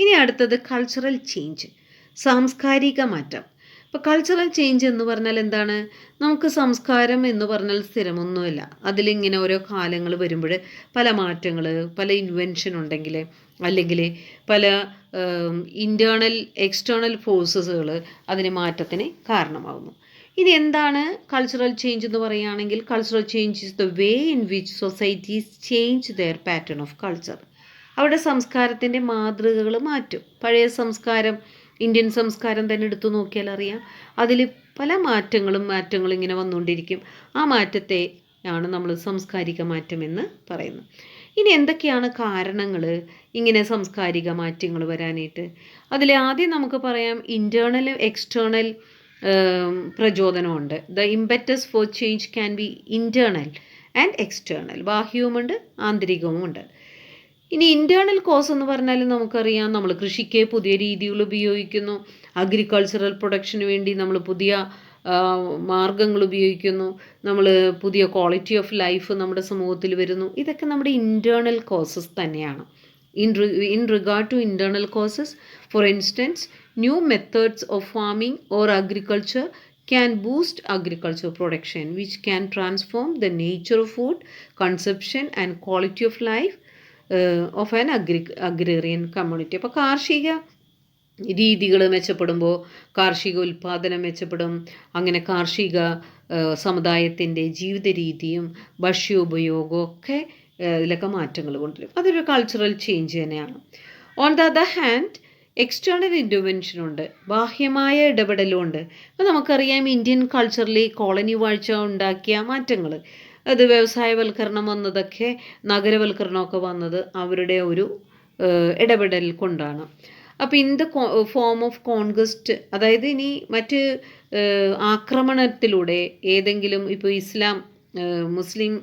ഇനി അടുത്തത് കൾച്ചറൽ ചേഞ്ച്, സാംസ്കാരിക മാറ്റം. ഇപ്പോൾ കൾച്ചറൽ ചേഞ്ച് എന്ന് പറഞ്ഞാൽ എന്താണ്? നമുക്ക് സംസ്കാരം എന്ന് പറഞ്ഞാൽ സ്ഥിരമൊന്നുമില്ല. അതിലിങ്ങനെ ഓരോ കാലങ്ങൾ വരുമ്പോൾ പല മാറ്റങ്ങൾ, പല ഇൻവെൻഷൻ ഉണ്ടെങ്കിൽ, അല്ലെങ്കിൽ പല ഇൻറ്റേർണൽ എക്സ്റ്റേണൽ ഫോഴ്സസുകൾ അതിന് മാറ്റത്തിന് കാരണമാകുന്നു. ഇനി എന്താണ് കൾച്ചറൽ ചേഞ്ച് എന്ന് പറയുകയാണെങ്കിൽ, cultural change is the way in which societies change there pattern of culture. അവരുടെ സംസ്കാരത്തിൻ്റെ മാതൃകകൾ മാറ്റും. പഴയ സംസ്കാരം, ഇന്ത്യൻ സംസ്കാരം തന്നെ എടുത്തു നോക്കിയാൽ അറിയാം, അതിൽ പല മാറ്റങ്ങളും ഇങ്ങനെ വന്നുകൊണ്ടിരിക്കും. ആ മാറ്റത്തെ ആണ് നമ്മൾ സാംസ്കാരിക മാറ്റം എന്ന് പറയുന്നത്. ഇനി എന്തൊക്കെയാണ് കാരണങ്ങൾ ഇങ്ങനെ സാംസ്കാരിക മാറ്റങ്ങൾ വരാനായിട്ട്? അതിൽ ആദ്യം നമുക്ക് പറയാം ഇൻറ്റേർണൽ എക്സ്റ്റേണൽ പ്രചോദനമുണ്ട്. The impetus for change can be internal and external. ബാഹ്യവുമുണ്ട് ആന്തരികവുമുണ്ട്. ഇനി ഇൻറ്റേർണൽ കോസ് എന്ന് പറഞ്ഞാൽ നമുക്കറിയാം, നമ്മൾ കൃഷിക്ക് പുതിയ രീതികൾ ഉപയോഗിക്കുന്നു, അഗ്രികൾച്ചറൽ പ്രൊഡക്ഷന് വേണ്ടി നമ്മൾ പുതിയ മാർഗങ്ങൾ ഉപയോഗിക്കുന്നു, നമ്മൾ പുതിയ ക്വാളിറ്റി ഓഫ് ലൈഫ് നമ്മുടെ സമൂഹത്തിൽ വരുന്നു. ഇതൊക്കെ നമ്മുടെ ഇൻറ്റേർണൽ കോസസ് തന്നെയാണ്. In regard to internal causes, for instance, new methods of farming or agriculture can boost agriculture production, which can transform the nature of food consumption and quality of life of an agrarian community. അപ്പോൾ കാർഷിക രീതികൾ മെച്ചപ്പെടുമ്പോൾ കാർഷിക ഉൽപ്പാദനം മെച്ചപ്പെടും. അങ്ങനെ കാർഷിക സമുദായത്തിൻ്റെ ജീവിത രീതിയും ഭക്ഷ്യോപയോഗവും ഒക്കെ ഇതിലൊക്കെ മാറ്റങ്ങൾ കൊണ്ടുവരും. അതൊരു കൾച്ചറൽ ചേഞ്ച് തന്നെയാണ്. On the other hand external ഇൻ്റർവെൻഷനുണ്ട്, ബാഹ്യമായ ഇടപെടലുമുണ്ട്. അപ്പോൾ നമുക്കറിയാം ഇന്ത്യൻ കൾച്ചറിൽ കോളനി വാഴ്ച ഉണ്ടാക്കിയ മാറ്റങ്ങൾ, അത് വ്യവസായവൽക്കരണം വന്നതൊക്കെ, നഗരവൽക്കരണമൊക്കെ വന്നത് അവരുടെ ഒരു ഇടപെടൽ കൊണ്ടാണ്. അപ്പോൾ in the form of conquest, അതായത് ഇനി മറ്റ് ആക്രമണത്തിലൂടെ ഏതെങ്കിലും, ഇപ്പോൾ ഇസ്ലാം, മുസ്ലിം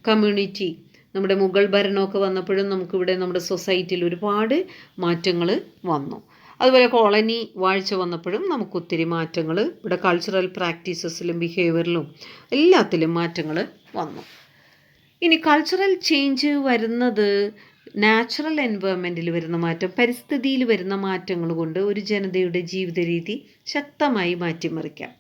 കമ്മ്യൂണിറ്റി, നമ്മുടെ മുഗൾ ഭരണമൊക്കെ വന്നപ്പോഴും നമുക്കിവിടെ നമ്മുടെ സൊസൈറ്റിയിൽ ഒരുപാട് മാറ്റങ്ങൾ വന്നു. അതുപോലെ കോളനി വാഴ്ച വന്നപ്പോഴും നമുക്ക് ഒത്തിരി മാറ്റങ്ങൾ ഇവിടെ കൾച്ചറൽ പ്രാക്ടീസസിലും ബിഹേവിയറിലും എല്ലാത്തിലും മാറ്റങ്ങൾ വന്നു. ഇനി കൾച്ചറൽ ചേഞ്ച് വരുന്നത് നാച്ചുറൽ എൻവയോൺമെൻറ്റിൽ വരുന്ന മാറ്റം, പരിസ്ഥിതിയിൽ വരുന്ന മാറ്റങ്ങൾ കൊണ്ട് ഒരു ജനതയുടെ ജീവിത രീതി ശക്തമായി മാറ്റിമറിക്കാം.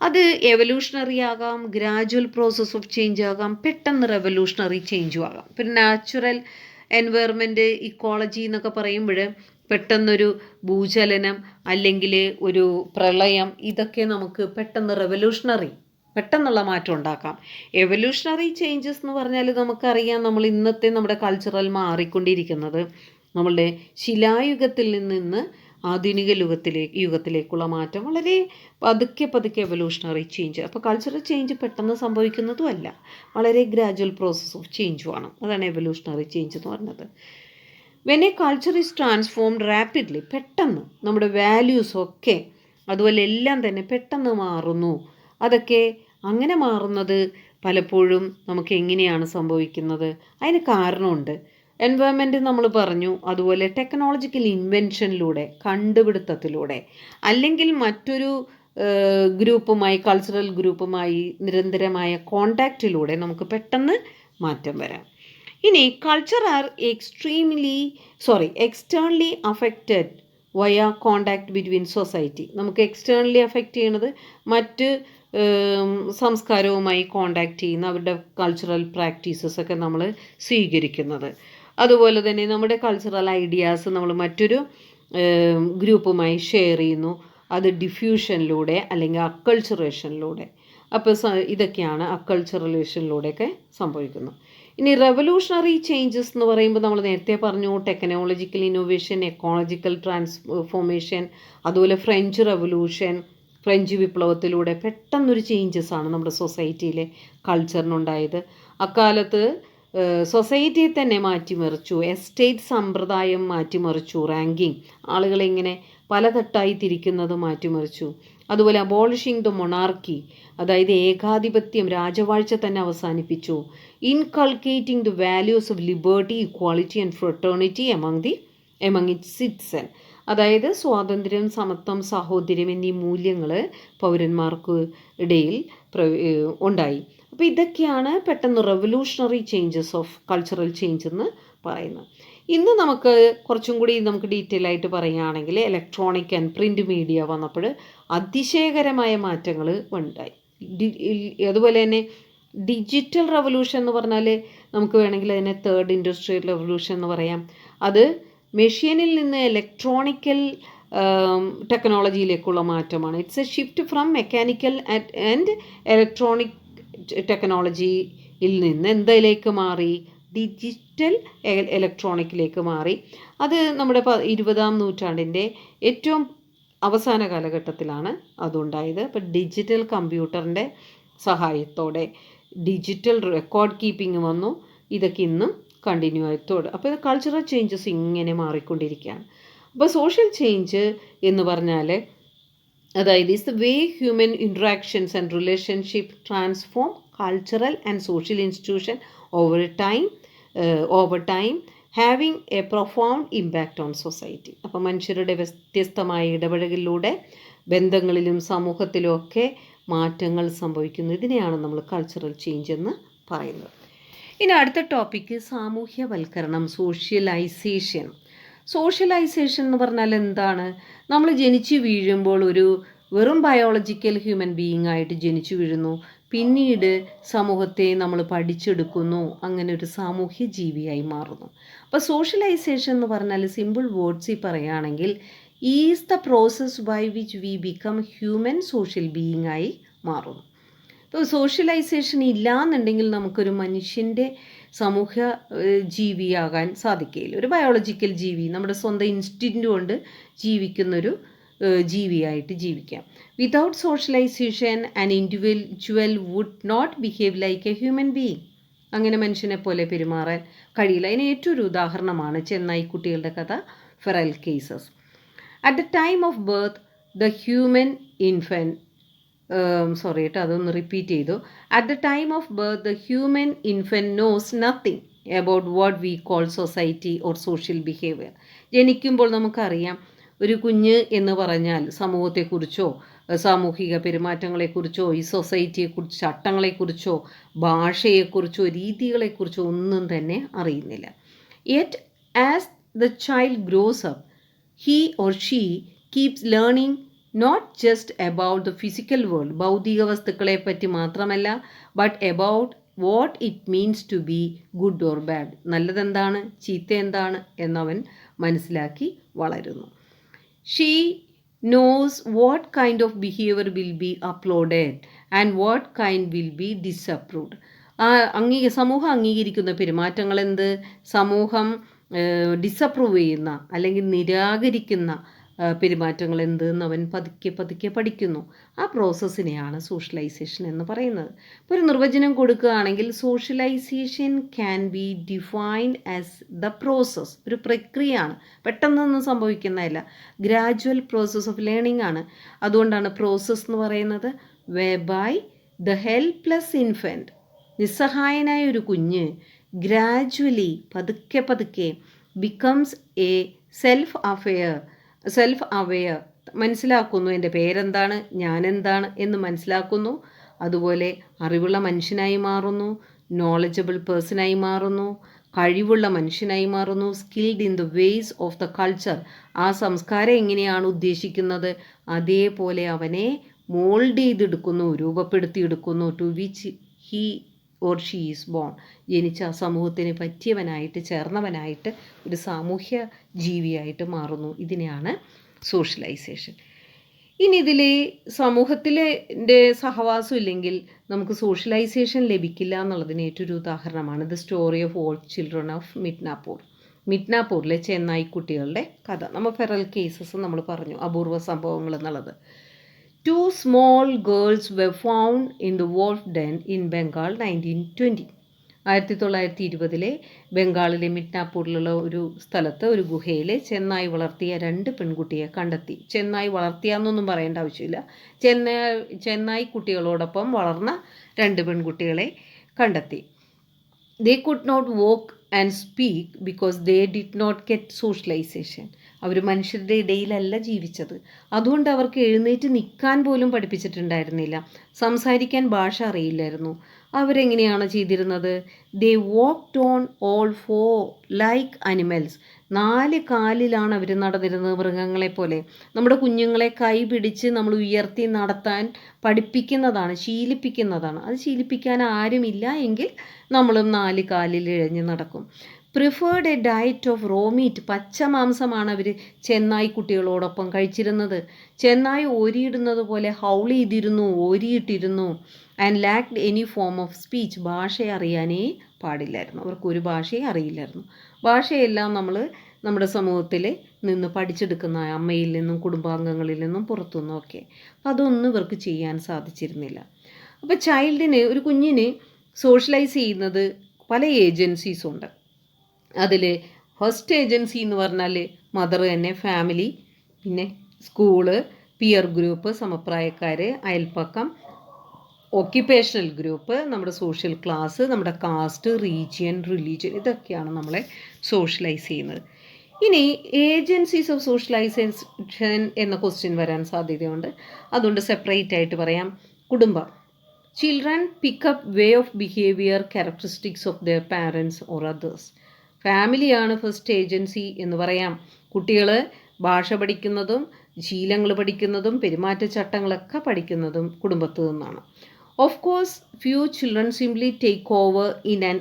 അത് എവല്യൂഷണറി ആകാം, ഗ്രാജുവൽ പ്രോസസ് ഓഫ് ചേഞ്ച് ആകാം, പെട്ടെന്ന് റെവല്യൂഷണറി ചേഞ്ചും ആകാം. പിന്നെ നാച്ചുറൽ എൻവയോൺമെൻറ്റ്, ഇക്കോളജി എന്നൊക്കെ പറയുമ്പോൾ പെട്ടെന്നൊരു ഭൂചലനം അല്ലെങ്കിൽ ഒരു പ്രളയം, ഇതൊക്കെ നമുക്ക് പെട്ടെന്ന് പെട്ടെന്നുള്ള മാറ്റം ഉണ്ടാക്കാം. എവല്യൂഷണറി ചേഞ്ചസ് എന്ന് പറഞ്ഞാൽ നമുക്കറിയാം, നമ്മൾ ഇന്നത്തെ നമ്മുടെ കൾച്ചറൽ മാറിക്കൊണ്ടിരിക്കുന്നത് നമ്മളുടെ ശിലായുഗത്തിൽ നിന്ന് ആധുനിക യുഗത്തിലേക്കുള്ള മാറ്റം വളരെ പതുക്കെ എവല്യൂഷണറി ചേഞ്ച്. അപ്പോൾ കൾച്ചറൽ ചേഞ്ച് പെട്ടെന്ന് സംഭവിക്കുന്നതും അല്ല, വളരെ ഗ്രാജുവൽ പ്രോസസ് ഓഫ് ചേഞ്ചുമാണ്. അതാണ് എവല്യൂഷണറി ചേഞ്ച് എന്ന് പറഞ്ഞത്. When A culture is transformed rapidly, പെട്ടെന്ന് നമ്മുടെ വാല്യൂസൊക്കെ അതുപോലെ എല്ലാം തന്നെ പെട്ടെന്ന് മാറുന്നു. അതൊക്കെ അങ്ങനെ മാറുന്നത് പലപ്പോഴും നമുക്ക് എങ്ങനെയാണ് സംഭവിക്കുന്നത്? അതിന് കാരണമുണ്ട്. എൻവയോൺമെൻറ്റ് നമ്മൾ പറഞ്ഞു, അതുപോലെ ടെക്നോളജിക്കൽ ഇൻവെൻഷനിലൂടെ, കണ്ടുപിടുത്തത്തിലൂടെ, അല്ലെങ്കിൽ മറ്റൊരു ഗ്രൂപ്പുമായി, കൾച്ചറൽ ഗ്രൂപ്പുമായി നിരന്തരമായ കോണ്ടാക്റ്റിലൂടെ നമുക്ക് പെട്ടെന്ന് മാറ്റം വരാം. ഇനി കൾച്ചർ ആർ എക്സ്റ്റേണലി അഫക്റ്റഡ് വയ കോണ്ടാക്ട് ബിറ്റ്വീൻ സൊസൈറ്റി. നമുക്ക് എക്സ്റ്റേണലി അഫക്റ്റ് ചെയ്യണത് മറ്റ് സംസ്കാരവുമായി കോണ്ടാക്ട് ചെയ്യുന്ന അവരുടെ കൾച്ചറൽ പ്രാക്ടീസസ് ഒക്കെ നമ്മൾ സ്വീകരിക്കുന്നത്. അതുപോലെ തന്നെ നമ്മുടെ കൾച്ചറൽ ഐഡിയാസ് നമ്മൾ മറ്റൊരു ഗ്രൂപ്പുമായി ഷെയർ ചെയ്യുന്നു, അത് ഡിഫ്യൂഷനിലൂടെ അല്ലെങ്കിൽ അക്കൾച്ചറേഷനിലൂടെ. അപ്പോൾ ഇതൊക്കെയാണ് അക്കൾച്ചറേഷനിലൂടെയൊക്കെ സംഭവിക്കുന്നത്. ഇനി റെവല്യൂഷണറി ചേഞ്ചസ് എന്ന് പറയുമ്പോൾ നമ്മൾ നേരത്തെ പറഞ്ഞു, ടെക്നോളജിക്കൽ ഇന്നോവേഷൻ, എക്കോളജിക്കൽ ട്രാൻസ്ഫോർമേഷൻ, അതുപോലെ ഫ്രഞ്ച് റെവല്യൂഷൻ, ഫ്രഞ്ച് വിപ്ലവത്തിലൂടെ പെട്ടെന്നൊരു ചേഞ്ചസ് ആണ് നമ്മുടെ സൊസൈറ്റിയിലെ കൾച്ചറിനുണ്ടായത്. അക്കാലത്ത് സൊസൈറ്റിയെ തന്നെ മാറ്റിമറിച്ചു, എസ്റ്റേറ്റ് സമ്പ്രദായം മാറ്റിമറിച്ചു, റാങ്കിങ് ആളുകളിങ്ങനെ പലതട്ടായി തിരിക്കുന്നത് മാറ്റിമറിച്ചു. അതുപോലെ അബോളിഷിങ് ദ മൊണാർക്കി, അതായത് ഏകാധിപത്യം, രാജവാഴ്ച തന്നെ അവസാനിപ്പിച്ചു. Inculcating the values of liberty, equality and fraternity among it's citizen, അതായത് സ്വാതന്ത്ര്യം, സമത്വം, സാഹോദര്യം എന്നീ മൂല്യങ്ങൾ പൗരന്മാർക്ക് ഇടയിൽ ഉണ്ടായി. അപ്പോൾ ഇതൊക്കെയാണ് പെട്ടെന്ന് revolutionary changes of cultural change എന്ന് പറയുന്നത്. ഇന്ന് നമുക്ക് കുറച്ചും കൂടി നമുക്ക് ഡീറ്റെയിൽ ആയിട്ട് പറയുകയാണെങ്കിൽ ഇലക്ട്രോണിക് ആൻഡ് പ്രിൻ്റ് മീഡിയ വന്നപ്പോൾ അതിശയകരമായ മാറ്റങ്ങൾ ഉണ്ടായി. അതുപോലെ തന്നെ ഡിജിറ്റൽ റവല്യൂഷൻ എന്ന് പറഞ്ഞാൽ നമുക്ക് വേണമെങ്കിൽ അതിനെ തേർഡ് ഇൻഡസ്ട്രിയൽ റവല്യൂഷൻ എന്ന് പറയാം. അത് മെഷീനിൽ നിന്ന് ഇലക്ട്രോണിക്കൽ ടെക്നോളജിയിലേക്കുള്ള മാറ്റമാണ്. It's A shift from mechanical and electronic ടെക്നോളജിയിൽ നിന്ന് എന്തിലേക്ക് മാറി, ഡിജിറ്റൽ ഇലക്ട്രോണിക്കിലേക്ക് മാറി. അത് നമ്മുടെ 20-ാം നൂറ്റാണ്ടിൻ്റെ ഏറ്റവും അവസാന കാലഘട്ടത്തിലാണ് അതുണ്ടായത്. അപ്പോൾ ഡിജിറ്റൽ കമ്പ്യൂട്ടറിൻ്റെ സഹായത്തോടെ ഡിജിറ്റൽ റെക്കോർഡ് കീപ്പിംഗ് വന്നു. ഇതൊക്കെ ഇന്നും കണ്ടിന്യൂ ആയതോടെ. അപ്പോൾ ഇത് കൾച്ചറൽ ചേഞ്ചസ് ഇങ്ങനെ മാറിക്കൊണ്ടിരിക്കുകയാണ്. അപ്പോൾ സോഷ്യൽ ചേഞ്ച് എന്ന് പറഞ്ഞാൽ അതായത് is the way human interactions and relationship transform cultural and social institution over time having A profound impact on society. അപ്പോൾ മനുഷ്യരുടെ വ്യത്യസ്തമായ ഇടപെടലിലൂടെ ബന്ധങ്ങളിലും സമൂഹത്തിലും ഒക്കെ മാറ്റങ്ങൾ സംഭവിക്കുന്നു. ഇതിനെയാണ് നമ്മൾ കൾച്ചറൽ ചേഞ്ച് എന്ന് പറയുന്നത്. ഇനി അടുത്ത ടോപ്പിക്ക് സാമൂഹ്യവൽക്കരണം, സോഷ്യലൈസേഷൻ. സോഷ്യലൈസേഷൻ എന്ന് പറഞ്ഞാൽ എന്താണ്? നമ്മൾ ജനിച്ചു വീഴുമ്പോൾ ഒരു വെറും ബയോളജിക്കൽ ഹ്യൂമൻ ബീയിങ് ആയിട്ട് ജനിച്ചു വീഴുന്നു, പിന്നീട് സമൂഹത്തെ നമ്മൾ പഠിച്ചെടുക്കുന്നു, അങ്ങനെ ഒരു സാമൂഹ്യ ജീവിയായി മാറുന്നു. അപ്പോൾ സോഷ്യലൈസേഷൻ എന്ന് പറഞ്ഞാൽ സിമ്പിൾ വേർഡ്സിൽ പറയുകയാണെങ്കിൽ is the process by which we become human social being ആയി മാറുന്നു. ഇപ്പോൾ സോഷ്യലൈസേഷൻ ഇല്ലാന്നുണ്ടെങ്കിൽ നമുക്കൊരു മനുഷ്യൻ്റെ സമൂഹ ജീവിയാകാൻ സാധിക്കില്ല. ഒരു ബയോളജിക്കൽ ജീവി നമ്മുടെ സ്വന്തം ഇൻസ്റ്റിൻറ്റ് കൊണ്ട് ജീവിക്കുന്നൊരു ജീവിയായിട്ട് ജീവിക്കാം. Without socialisation an individual would not behave like a human being. അങ്ങനെ മനുഷ്യനെ പോലെ പെരുമാറാൻ കഴിയില്ല. അതിന് ഏറ്റവും ഒരു ഉദാഹരണമാണ് ചെന്നായ്ക്കുട്ടികളുടെ കഥ, feral cases. At the time of birth the human infant അതൊന്ന് റിപ്പീറ്റ് ചെയ്തു. At the time of birth the human infant knows nothing about what we call society or social behaviour. ജനിക്കുമ്പോൾ നമുക്കറിയാം ഒരു കുഞ്ഞ് എന്ന് പറഞ്ഞാൽ സമൂഹത്തെക്കുറിച്ചോ സാമൂഹിക പെരുമാറ്റങ്ങളെക്കുറിച്ചോ ഈ സൊസൈറ്റിയെക്കുറിച്ച് ചട്ടങ്ങളെക്കുറിച്ചോ ഭാഷയെക്കുറിച്ചോ രീതികളെക്കുറിച്ചോ ഒന്നും തന്നെ അറിയുന്നില്ല. Yet as the child grows up he or she keeps learning not just about the physical world, ഭൗതിക വസ്തുക്കളെ പറ്റി മാത്രമല്ല, but about what it means to be good or bad, നല്ലതെന്താണ് ചീത്ത എന്താണ് എന്നവൻ മനസ്സിലാക്കി വളരുന്നു. She knows what kind of behaviour will be applauded and what kind will be disapproved. സമൂഹം അംഗീകരിക്കുന്ന പെരുമാറ്റങ്ങൾ എന്ത്, സമൂഹം ഡിസപ്രൂവ് ചെയ്യുന്ന അല്ലെങ്കിൽ നിരാകരിക്കുന്ന പെരുമാറ്റങ്ങൾ എന്തെന്ന് അവൻ പതുക്കെ പതുക്കെ പഠിക്കുന്നു. ആ പ്രോസസ്സിനെയാണ് സോഷ്യലൈസേഷൻ എന്ന് പറയുന്നത്. ഇപ്പോൾ ഒരു നിർവചനം കൊടുക്കുകയാണെങ്കിൽ socialisation can be defined as the process, ഒരു പ്രക്രിയയാണ്, പെട്ടെന്നൊന്നും സംഭവിക്കുന്നതല്ല, ഗ്രാജുവൽ പ്രോസസ് ഓഫ് ലേണിംഗ് ആണ്. അതുകൊണ്ടാണ് പ്രോസസ്സ് എന്ന് പറയുന്നത് വെബൈ ദ ഹെൽപ്ലെസ് ഇൻഫൻറ്റ്, നിസ്സഹായനായ ഒരു കുഞ്ഞ് ഗ്രാജുവലി പതുക്കെ പതുക്കെ ബിക്കംസ് എ സെൽഫ് അവെയർ, മനസ്സിലാക്കുന്നു എൻ്റെ പേരെന്താണ്, ഞാനെന്താണ് എന്ന് മനസ്സിലാക്കുന്നു. അതുപോലെ അറിവുള്ള മനുഷ്യനായി മാറുന്നു, നോളജബിൾ പേഴ്സണായി മാറുന്നു, കഴിവുള്ള മനുഷ്യനായി മാറുന്നു. Skilled in the ways of the culture, ആ സംസ്കാരം എങ്ങനെയാണ് ഉദ്ദേശിക്കുന്നത് അതേപോലെ അവനെ മോൾഡ് ചെയ്തെടുക്കുന്നു, രൂപപ്പെടുത്തിയെടുക്കുന്നു. To which he or she is born, ജനിച്ച ആ സമൂഹത്തിന് പറ്റിയവനായിട്ട് ചേർന്നവനായിട്ട് ഒരു സാമൂഹ്യ ജീവിയായിട്ട് മാറുന്നു. ഇതിനെയാണ് സോഷ്യലൈസേഷൻ. ഇനി ഇതിൽ സമൂഹത്തിലെ സഹവാസം ഇല്ലെങ്കിൽ നമുക്ക് സോഷ്യലൈസേഷൻ ലഭിക്കില്ല എന്നുള്ളതിന് ഏറ്റൊരു ഉദാഹരണമാണ് the story of all children of Midnapore. മിഡ്നാപൂരിലെ ചെന്നായി കുട്ടികളുടെ കഥ. നമ്മൾ ഫെറൽ കേസസ് നമ്മൾ പറഞ്ഞു, അപൂർവ സംഭവങ്ങൾ എന്നുള്ളത്. 2 small girls were found in the wolf den in Bengal 1920. 1920 ബംഗാളിലെ മിഡ്നാപൂരിലുള്ള ഒരു സ്ഥലത്ത് ഒരു ഗുഹയിൽ ചെന്നായി വളർത്തിയ 2 പെൺകുട്ടിയെ കണ്ടെത്തി. ചെന്നായി വളർത്തിയാന്നൊന്നും പറയേണ്ട ആവശ്യമില്ല, ചെന്നായി കുട്ടികളോടൊപ്പം വളർന്ന 2 പെൺകുട്ടികളെ കണ്ടെത്തി. They could not walk and speak because they did not get socialization. അവർ മനുഷ്യരുടെ ഇടയിലല്ല ജീവിച്ചത്, അതുകൊണ്ട് അവർക്ക് എഴുന്നേറ്റ് നിൽക്കാൻ പോലും പഠിപ്പിച്ചിട്ടുണ്ടായിരുന്നില്ല. സംസാരിക്കാൻ ഭാഷ അറിയില്ലായിരുന്നു. അവരെങ്ങനെയാണ് ചെയ്തിരുന്നത്? They walked on all 4 like animals. 4 കാലിലാണ് അവർ നടന്നിരുന്നത്, മൃഗങ്ങളെപ്പോലെ. നമ്മുടെ കുഞ്ഞുങ്ങളെ കൈ പിടിച്ച് നമ്മൾ ഉയർത്തി നടത്താൻ പഠിപ്പിക്കുന്നതാണ്, ശീലിപ്പിക്കുന്നതാണ്. അത് ശീലിപ്പിക്കാൻ ആരുമില്ല എങ്കിൽ നമ്മളും 4 കാലിൽ ഇഴഞ്ഞ് നടക്കും. Preferred a diet of raw meat, പച്ച മാംസമാണ് അവർ ചെന്നായി കുട്ടികളോടൊപ്പം കഴിച്ചിരുന്നത്. ചെന്നായി ഓരിയിടുന്നത് പോലെ ഹൗൾ ചെയ്തിരുന്നു, ഓരിയിട്ടിരുന്നു. And lacked any form of speech, ഭാഷ അറിയാനേ പാടില്ലായിരുന്നു, അവർക്കൊരു ഭാഷയെ അറിയില്ലായിരുന്നു. ഭാഷയെല്ലാം നമ്മൾ നമ്മുടെ സമൂഹത്തിൽ നിന്ന് പഠിച്ചെടുക്കുന്ന, അമ്മയിൽ നിന്നും കുടുംബാംഗങ്ങളിൽ നിന്നും പുറത്തുനിന്നും ഒക്കെ. അതൊന്നും ഇവർക്ക് ചെയ്യാൻ സാധിച്ചിരുന്നില്ല. അപ്പോൾ ചൈൽഡിന്, ഒരു കുഞ്ഞിന് സോഷ്യലൈസ് ചെയ്യുന്നത് പല ഏജൻസീസുണ്ട്. അതിൽ ഫസ്റ്റ് ഏജൻസി എന്ന് പറഞ്ഞാൽ മദർ തന്നെ, ഫാമിലി, പിന്നെ സ്കൂള്, പിയർ ഗ്രൂപ്പ്, സമപ്രായക്കാർ, അയൽപ്പക്കം, ഓക്യുപ്പേഷണൽ ഗ്രൂപ്പ്, നമ്മുടെ സോഷ്യൽ ക്ലാസ്, നമ്മുടെ കാസ്റ്റ്, റീജിയൻ, റിലീജിയൻ, ഇതൊക്കെയാണ് നമ്മളെ സോഷ്യലൈസ് ചെയ്യുന്നത്. ഇനി ഏജൻസീസ് ഓഫ് സോഷ്യലൈസേഷൻ എന്ന ക്വസ്റ്റ്യൻ വരാൻ സാധ്യതയുണ്ട്, അതുകൊണ്ട് സെപ്പറേറ്റ് ആയിട്ട് പറയാം. കുടുംബം. Children pick up way of behaviour characteristics of their parents or others. ഫാമിലിയാണ് ഫസ്റ്റ് ഏജൻസി എന്ന് പറയാം. കുട്ടികൾ ഭാഷ പഠിക്കുന്നതും ശീലങ്ങൾ പഠിക്കുന്നതും പെരുമാറ്റച്ചട്ടങ്ങളൊക്കെ പഠിക്കുന്നതും കുടുംബത്തിൽ നിന്നാണ്. Of course few children simply take over in an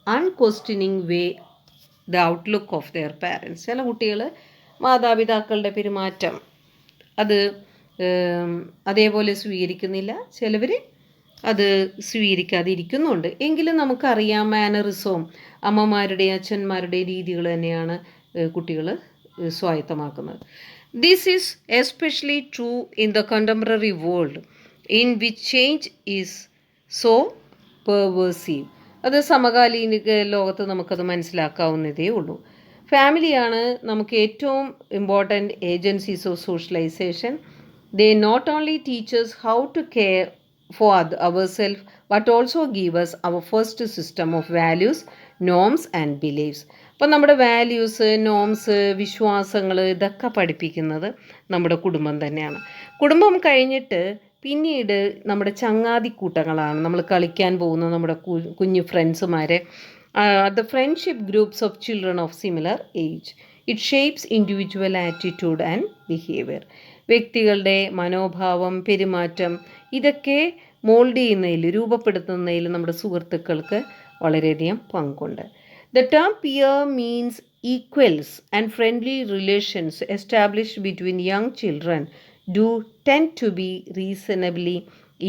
unquestioning way the outlook of their parents. ചില കുട്ടികൾ മാതാപിതാക്കളുടെ പെരുമാറ്റം അത് അതേപോലെ സ്വീകരിക്കുന്നില്ല, ചിലവർ അത് സ്വീകരിക്കാതിരിക്കുന്നുണ്ട്. എങ്കിലും നമുക്കറിയാം മാനറിസവും അമ്മമാരുടെ അച്ഛന്മാരുടെ രീതികൾ തന്നെയാണ് കുട്ടികൾ സ്വായത്തമാക്കുന്നത്. This is especially true in the contemporary world in which change is so pervasive. അത് സമകാലീന ലോകത്ത് നമുക്കത് മനസ്സിലാക്കാവുന്നതേ ഉള്ളൂ. ഫാമിലിയാണ് നമുക്ക് ഏറ്റവും important agencies of socialisation. They not only teachers how to care for ourselves but also give us our first system of values, norms and beliefs. അപ്പോൾ നമ്മുടെ വാല്യൂസ്, നോംസ്, വിശ്വാസങ്ങൾ ഇതൊക്കെ പഠിപ്പിക്കുന്നത് നമ്മുടെ കുടുംബം തന്നെയാണ്. കുടുംബം കഴിഞ്ഞിട്ട് പിന്നീട് നമ്മുടെ ചങ്ങാതിക്കൂട്ടങ്ങളാണ്, നമ്മൾ കളിക്കാൻ പോകുന്ന നമ്മുടെ കുഞ്ഞു ഫ്രണ്ട്സുമാരെ. The friendship groups of children of similar age. It shapes individual attitude and behaviour. വ്യക്തികളുടെ മനോഭാവം, പെരുമാറ്റം ഇതൊക്കെ മോൾഡ് ചെയ്യുന്നതിൽ, രൂപപ്പെടുത്തുന്നതിൽ നമ്മുടെ സുഹൃത്തുക്കൾക്ക് വളരെയധികം പങ്കുണ്ട്. The term peer means equals and friendly relations established between young children do tend to be reasonably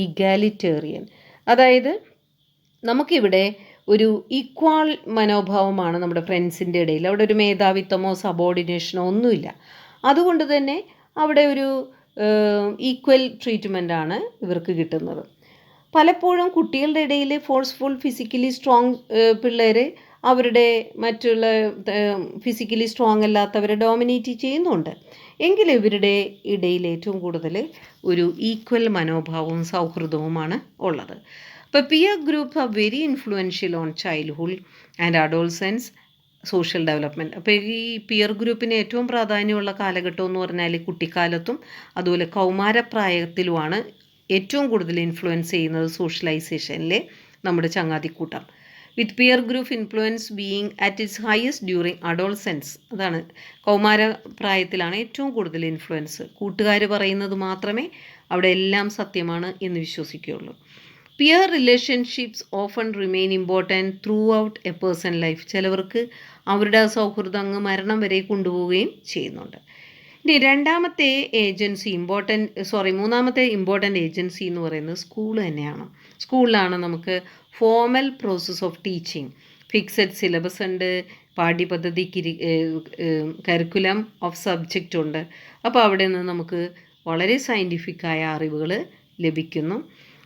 egalitarian. അതായത് നമുക്കിവിടെ ഒരു ഈക്വൽ മനോഭാവമാണ് നമ്മുടെ ഫ്രണ്ട്സിൻ്റെ ഇടയിൽ. അവിടെ ഒരു മേധാവിത്വമോ സബോർഡിനേഷനോ ഒന്നുമില്ല. അതുകൊണ്ട് തന്നെ അവിടെ ഒരു ഈക്വൽ ട്രീറ്റ്മെൻറ്റാണ് ഇവർക്ക് കിട്ടുന്നത്. പലപ്പോഴും കുട്ടികളുടെ ഇടയിൽ ഫോഴ്സ്ഫുൾ ഫിസിക്കലി സ്ട്രോങ് പിള്ളേർ അവരുടെ മറ്റുള്ള ഫിസിക്കലി സ്ട്രോങ് അല്ലാത്തവരെ ഡോമിനേറ്റ് ചെയ്യുന്നുണ്ട്. എങ്കിലും ഇവരുടെ ഇടയിൽ ഏറ്റവും കൂടുതൽ ഒരു ഈക്വൽ മനോഭാവവും സൗഹൃദവുമാണ് ഉള്ളത്. അപ്പോൾ peer group are very influential on childhood and adolescence social development. അപ്പോൾ ഈ പിയർ ഗ്രൂപ്പിന് ഏറ്റവും പ്രാധാന്യമുള്ള കാലഘട്ടം എന്ന് പറഞ്ഞാൽ കുട്ടിക്കാലത്തും അതുപോലെ കൗമാരപ്രായത്തിലുമാണ് ഏറ്റവും കൂടുതൽ ഇൻഫ്ലുവൻസ് ചെയ്യുന്നത് സോഷ്യലൈസേഷനിലെ നമ്മുടെ ചങ്ങാതിക്കൂട്ടം. With peer group influence being at its highest during adolescence. അതാണ് കൗമാര പ്രായത്തിലാണ് ഏറ്റവും കൂടുതൽ ഇൻഫ്ലുവൻസ്. കൂട്ടുകാർ പറയുന്നത് മാത്രമേ അവിടെ എല്ലാം സത്യമാണ് എന്ന് വിശ്വസിക്കുകയുള്ളൂ. Peer relationships often remain important throughout a person life. ചിലവർക്ക് അവരുടെ സൗഹൃദം അങ്ങ് മരണം വരെ കൊണ്ടുപോവുകയും ചെയ്യുന്നുണ്ട്. ഇനി മൂന്നാമത്തെ ഇമ്പോർട്ടൻ്റ് ഏജൻസി എന്ന് പറയുന്നത് സ്കൂൾ തന്നെയാണ്. സ്കൂളിലാണ് നമുക്ക് formal process of teaching, fixed syllabus ഉണ്ട്, പാഠ്യപദ്ധതി കരിക്കുലം ഓഫ് സബ്ജക്റ്റ് ഉണ്ട്. അപ്പോൾ അവിടെ നിന്ന് നമുക്ക് വളരെ സയൻറ്റിഫിക്കായ അറിവുകൾ ലഭിക്കുന്നു.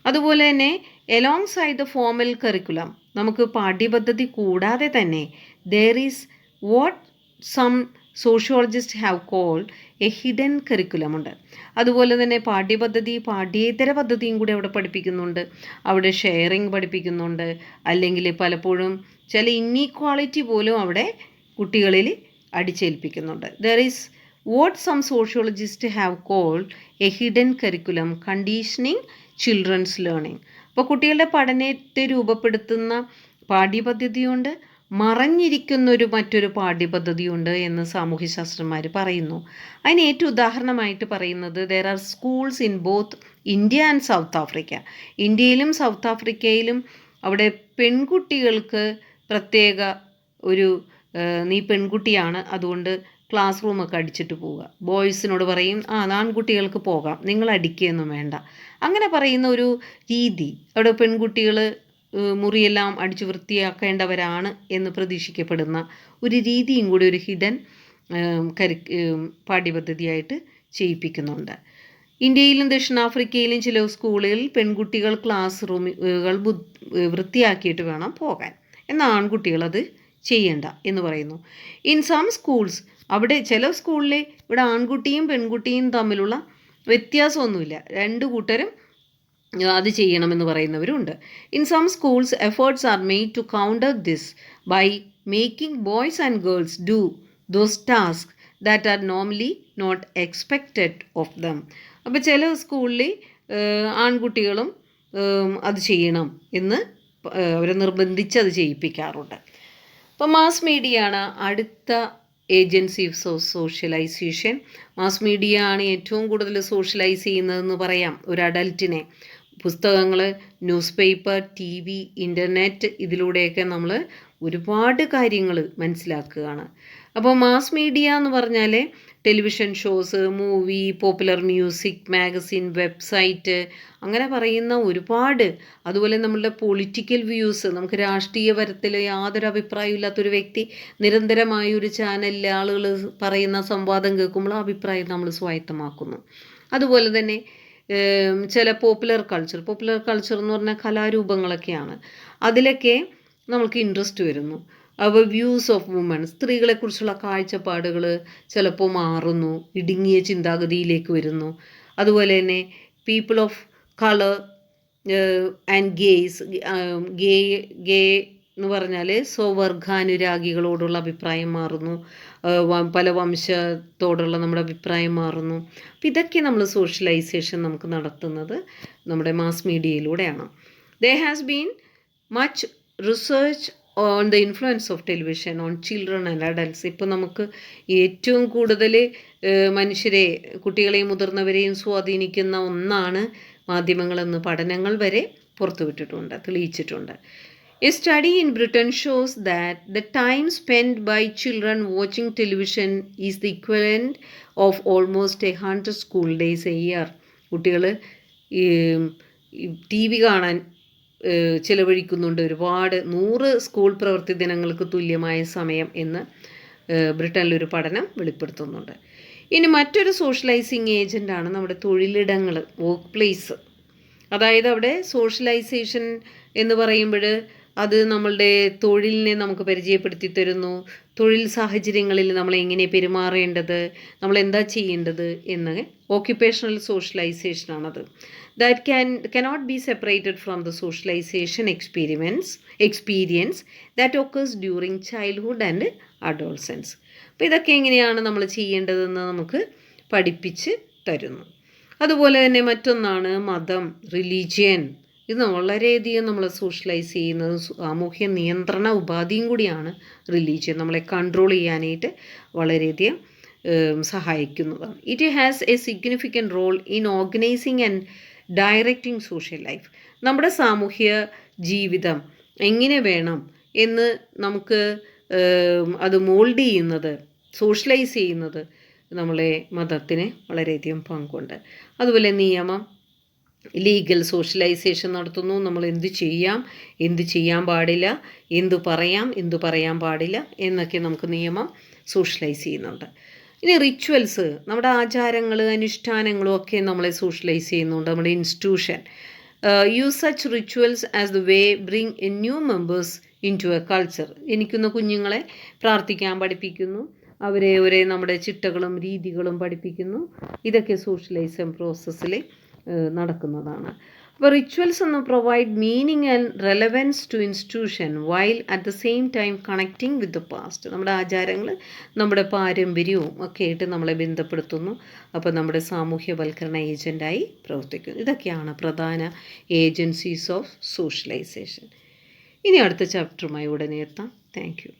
അതുപോലെ തന്നെ alongside the formal curriculum നമുക്ക് പാഠ്യപദ്ധതി കൂടാതെ തന്നെ there is what some sociologist have called a hidden curriculum ഉണ്ട്. അതുപോലെ തന്നെ പാഠ്യേതര പദ്ധതിയും കൂടി അവിടെ പഠിപ്പിക്കുന്നുണ്ട്. അവിടെ ഷെയറിങ് പഠിപ്പിക്കുന്നുണ്ട്. അല്ലെങ്കിൽ പലപ്പോഴും ചില ഇന്നീക്വാളിറ്റി പോലും അവിടെ കുട്ടികളിൽ അടിച്ചേൽപ്പിക്കുന്നുണ്ട്. There is what some sociologist have called a hidden curriculum conditioning children's learning. അപ്പോൾ കുട്ടികളുടെ പഠനത്തെ രൂപപ്പെടുത്തുന്ന പാഠ്യപദ്ധതിയുണ്ട്, മറഞ്ഞിരിക്കുന്നൊരു മറ്റൊരു പാഠ്യപദ്ധതിയുണ്ട് എന്ന് സാമൂഹ്യശാസ്ത്രജ്ഞന്മാർ പറയുന്നു. അതിന് ഏറ്റവും ഉദാഹരണമായിട്ട് പറയുന്നത് there are schools in both India and south Africa. ഇന്ത്യയിലും സൗത്ത് ആഫ്രിക്കയിലും അവിടെ പെൺകുട്ടികൾക്ക് പ്രത്യേക ഒരു നീ പെൺകുട്ടിയാണ് അതുകൊണ്ട് ക്ലാസ് റൂമൊക്കെ അടിച്ചിട്ട് പോവുക. ബോയ്സിനോട് പറയും ആൺകുട്ടികൾക്ക് പോകാം, നിങ്ങൾ അടിക്കുകയൊന്നും വേണ്ട. അങ്ങനെ പറയുന്ന ഒരു രീതി, അവിടെ പെൺകുട്ടികൾ മുറിയെല്ലാം അടിച്ചു വൃത്തിയാക്കേണ്ടവരാണ് എന്ന് പ്രതീക്ഷിക്കപ്പെടുന്ന ഒരു രീതിയും കൂടി ഒരു ഹിഡൻ പാഠ്യപദ്ധതിയായിട്ട് ചെയ്യിപ്പിക്കുന്നുണ്ട്. ഇന്ത്യയിലും ദക്ഷിണാഫ്രിക്കയിലും ചില സ്കൂളുകളിൽ പെൺകുട്ടികൾ ക്ലാസ് റൂമുകൾ വൃത്തിയാക്കിയിട്ട് വേണം പോകാൻ, എന്നാൽ ആൺകുട്ടികൾ അത് ചെയ്യണ്ട എന്ന് പറയുന്നു. ഇൻ സം സ്കൂൾസ്, അവിടെ ചില സ്കൂളിൽ ഇവിടെ ആൺകുട്ടിയും പെൺകുട്ടിയും തമ്മിലുള്ള വ്യത്യാസമൊന്നുമില്ല, രണ്ടു കൂട്ടരും അത് ചെയ്യണമെന്ന് പറയുന്നവരുണ്ട്. In some schools efforts are made to counter this by making boys and girls do those task that are normally not expected of them. അപ്പോൾ ചില സ്കൂളിൽ ആൺകുട്ടികളും അത് ചെയ്യണം എന്ന് അവരെ നിർബന്ധിച്ച് അത് ചെയ്യിപ്പിക്കാറുണ്ട്. അപ്പോൾ മാസ് മീഡിയയാണ് അടുത്ത agency of socialisation. Mass media ആണ് ഏറ്റവും കൂടുതൽ സോഷ്യലൈസ് ചെയ്യുന്നതെന്ന് പറയാം ഒരു അഡൽറ്റിനെ. പുസ്തകങ്ങൾ, ന്യൂസ് പേപ്പർ, TV, ഇൻ്റർനെറ്റ്, ഇതിലൂടെയൊക്കെ നമ്മൾ ഒരുപാട് കാര്യങ്ങൾ മനസ്സിലാക്കുകയാണ്. അപ്പോൾ മാസ് മീഡിയ എന്ന് പറഞ്ഞാൽ television shows, movie, popular music, magazine, website, അങ്ങനെ പറയുന്ന ഒരുപാട്. അതുപോലെ നമ്മളുടെ പൊളിറ്റിക്കൽ വ്യൂസ്, നമുക്ക് രാഷ്ട്രീയപരത്തിൽ യാതൊരു അഭിപ്രായവും ഇല്ലാത്തൊരു വ്യക്തി നിരന്തരമായി ഒരു ചാനലിൽ ആളുകൾ പറയുന്ന സംവാദം കേൾക്കുമ്പോൾ ആ അഭിപ്രായം നമ്മൾ സ്വായത്തമാക്കുന്നു. അതുപോലെ തന്നെ ചില പോപ്പുലർ കൾച്ചർ എന്ന് പറഞ്ഞാൽ കലാരൂപങ്ങളൊക്കെയാണ്, അതിലൊക്കെ നമുക്ക് ഇൻട്രസ്റ്റ് വരുന്നു. അവർ വ്യൂസ് ഓഫ് വുമൺ, സ്ത്രീകളെക്കുറിച്ചുള്ള കാഴ്ചപ്പാടുകൾ ചിലപ്പോൾ മാറുന്നു, ഇടുങ്ങിയ ചിന്താഗതിയിലേക്ക് വരുന്നു. അതുപോലെ തന്നെ people of colour and gays, gay എന്ന് പറഞ്ഞാൽ സ്വവർഗാനുരാഗികളോടുള്ള അഭിപ്രായം മാറുന്നു, പല വംശത്തോടുള്ള നമ്മുടെ അഭിപ്രായം മാറുന്നു. അപ്പം ഇതൊക്കെ നമ്മൾ സോഷ്യലൈസേഷൻ നമുക്ക് നടത്തുന്നത് നമ്മുടെ മാസ് മീഡിയയിലൂടെയാണ്. There has been much research on the influence of television on children and adults. ഇപ്പോൾ നമുക്ക് ഏറ്റവും കൂടുതൽ മനുഷ്യരെ, കുട്ടികളെയും മുതിർന്നവരെയും സ്വാധീനിക്കുന്ന ഒന്നാണ് മാധ്യമങ്ങളെന്ന് പഠനങ്ങൾ വരെ പുറത്തുവിട്ടിട്ടുണ്ട്, തെളിയിച്ചിട്ടുണ്ട്. A study in Britain shows that the time spent by children watching television is the equivalent of almost 100 school days a year. കുട്ടികൾ TV കാണാൻ ചിലവഴിക്കുന്നുണ്ട് ഒരുപാട്, 100 സ്കൂൾ പ്രവൃത്തി ദിനങ്ങൾക്ക് തുല്യമായ സമയം എന്ന് ബ്രിട്ടനിലൊരു പഠനം വെളിപ്പെടുത്തുന്നുണ്ട്. ഇനി മറ്റൊരു സോഷ്യലൈസിങ് ഏജൻ്റാണ് നമ്മുടെ തൊഴിലിടങ്ങൾ, വർക്ക് പ്ലേസ്. അതായത് അവിടെ സോഷ്യലൈസേഷൻ എന്ന് പറയുമ്പോൾ അത് നമ്മളുടെ തൊഴിലിനെ നമുക്ക് പരിചയപ്പെടുത്തി തരുന്നു. തൊഴിൽ സാഹചര്യങ്ങളിൽ നമ്മൾ എങ്ങനെ പെരുമാറേണ്ടത്, നമ്മൾ എന്താ ചെയ്യേണ്ടത് എന്ന് ഓക്യുപ്പേഷണൽ സോഷ്യലൈസേഷനാണത്. That cannot be separated from the socialization experience that occurs during childhood and adolescence. അപ്പോൾ ഇതൊക്കെ എങ്ങനെയാണ് നമ്മൾ ചെയ്യേണ്ടതെന്ന് നമുക്ക് പഠിപ്പിച്ച് തരുന്നു. അതുപോലെ തന്നെ മറ്റൊന്നാണ് മതം, റിലീജിയൻ. ഇത് വളരെയധികം നമ്മൾ സോഷ്യലൈസ് ചെയ്യുന്നത് സാമൂഹ്യ നിയന്ത്രണ ഉപാധിയും കൂടിയാണ് റിലീജിയൻ. നമ്മളെ കൺട്രോൾ ചെയ്യാനായിട്ട് വളരെയധികം സഹായിക്കുന്നതാണ്. It has a significant role in organising and directing social life. നമ്മുടെ സാമൂഹ്യ ജീവിതം എങ്ങനെ വേണം എന്ന് നമുക്ക് അത് മോൾഡ് ചെയ്യുന്നത്, സോഷ്യലൈസ് ചെയ്യുന്നത് നമ്മളെ മതത്തിന് വളരെയധികം പങ്കുണ്ട്. അതുപോലെ നിയമം, ലീഗൽ സോഷ്യലൈസേഷൻ നടത്തുന്നു. നമ്മൾ എന്ത് ചെയ്യാം, എന്ത് ചെയ്യാൻ പാടില്ല, എന്തു പറയാം, എന്തു പറയാൻ പാടില്ല എന്നൊക്കെ നമുക്ക് നിയമം സോഷ്യലൈസ് ചെയ്യുന്നുണ്ട്. ഇനി റിച്വൽസ്, നമ്മുടെ ആചാരങ്ങൾ, അനുഷ്ഠാനങ്ങളും ഒക്കെ നമ്മളെ സോഷ്യലൈസ് ചെയ്യുന്നുണ്ട്. നമ്മുടെ institution use such rituals as the way bring a new members into a culture. ജനിക്കുന്ന കുഞ്ഞുങ്ങളെ പ്രാർത്ഥിക്കാൻ പഠിപ്പിക്കുന്നു, അവരെ നമ്മുടെ ചിട്ടകളും രീതികളും പഠിപ്പിക്കുന്നു. ഇതൊക്കെ സോഷ്യലൈസേഷൻ പ്രോസസ്സിൽ നടക്കുന്നതാണ്. അപ്പോൾ റിച്വൽസ് എന്ന് provide meaning and relevance to institution while at the same time connecting with the past. നമ്മുടെ ആചാരങ്ങൾ നമ്മുടെ പാരമ്പര്യവും ഒക്കെ ആയിട്ട് നമ്മളെ ബന്ധപ്പെടുത്തുന്നു. അപ്പോൾ നമ്മുടെ സാമൂഹ്യവൽക്കരണ ഏജൻ്റായി പ്രവർത്തിക്കുന്നു. ഇതൊക്കെയാണ് പ്രധാന ഏജൻസീസ് ഓഫ് സോഷ്യലൈസേഷൻ. ഇനി അടുത്ത ചാപ്റ്ററുമായി ഉടനെ എത്താം. Thank you.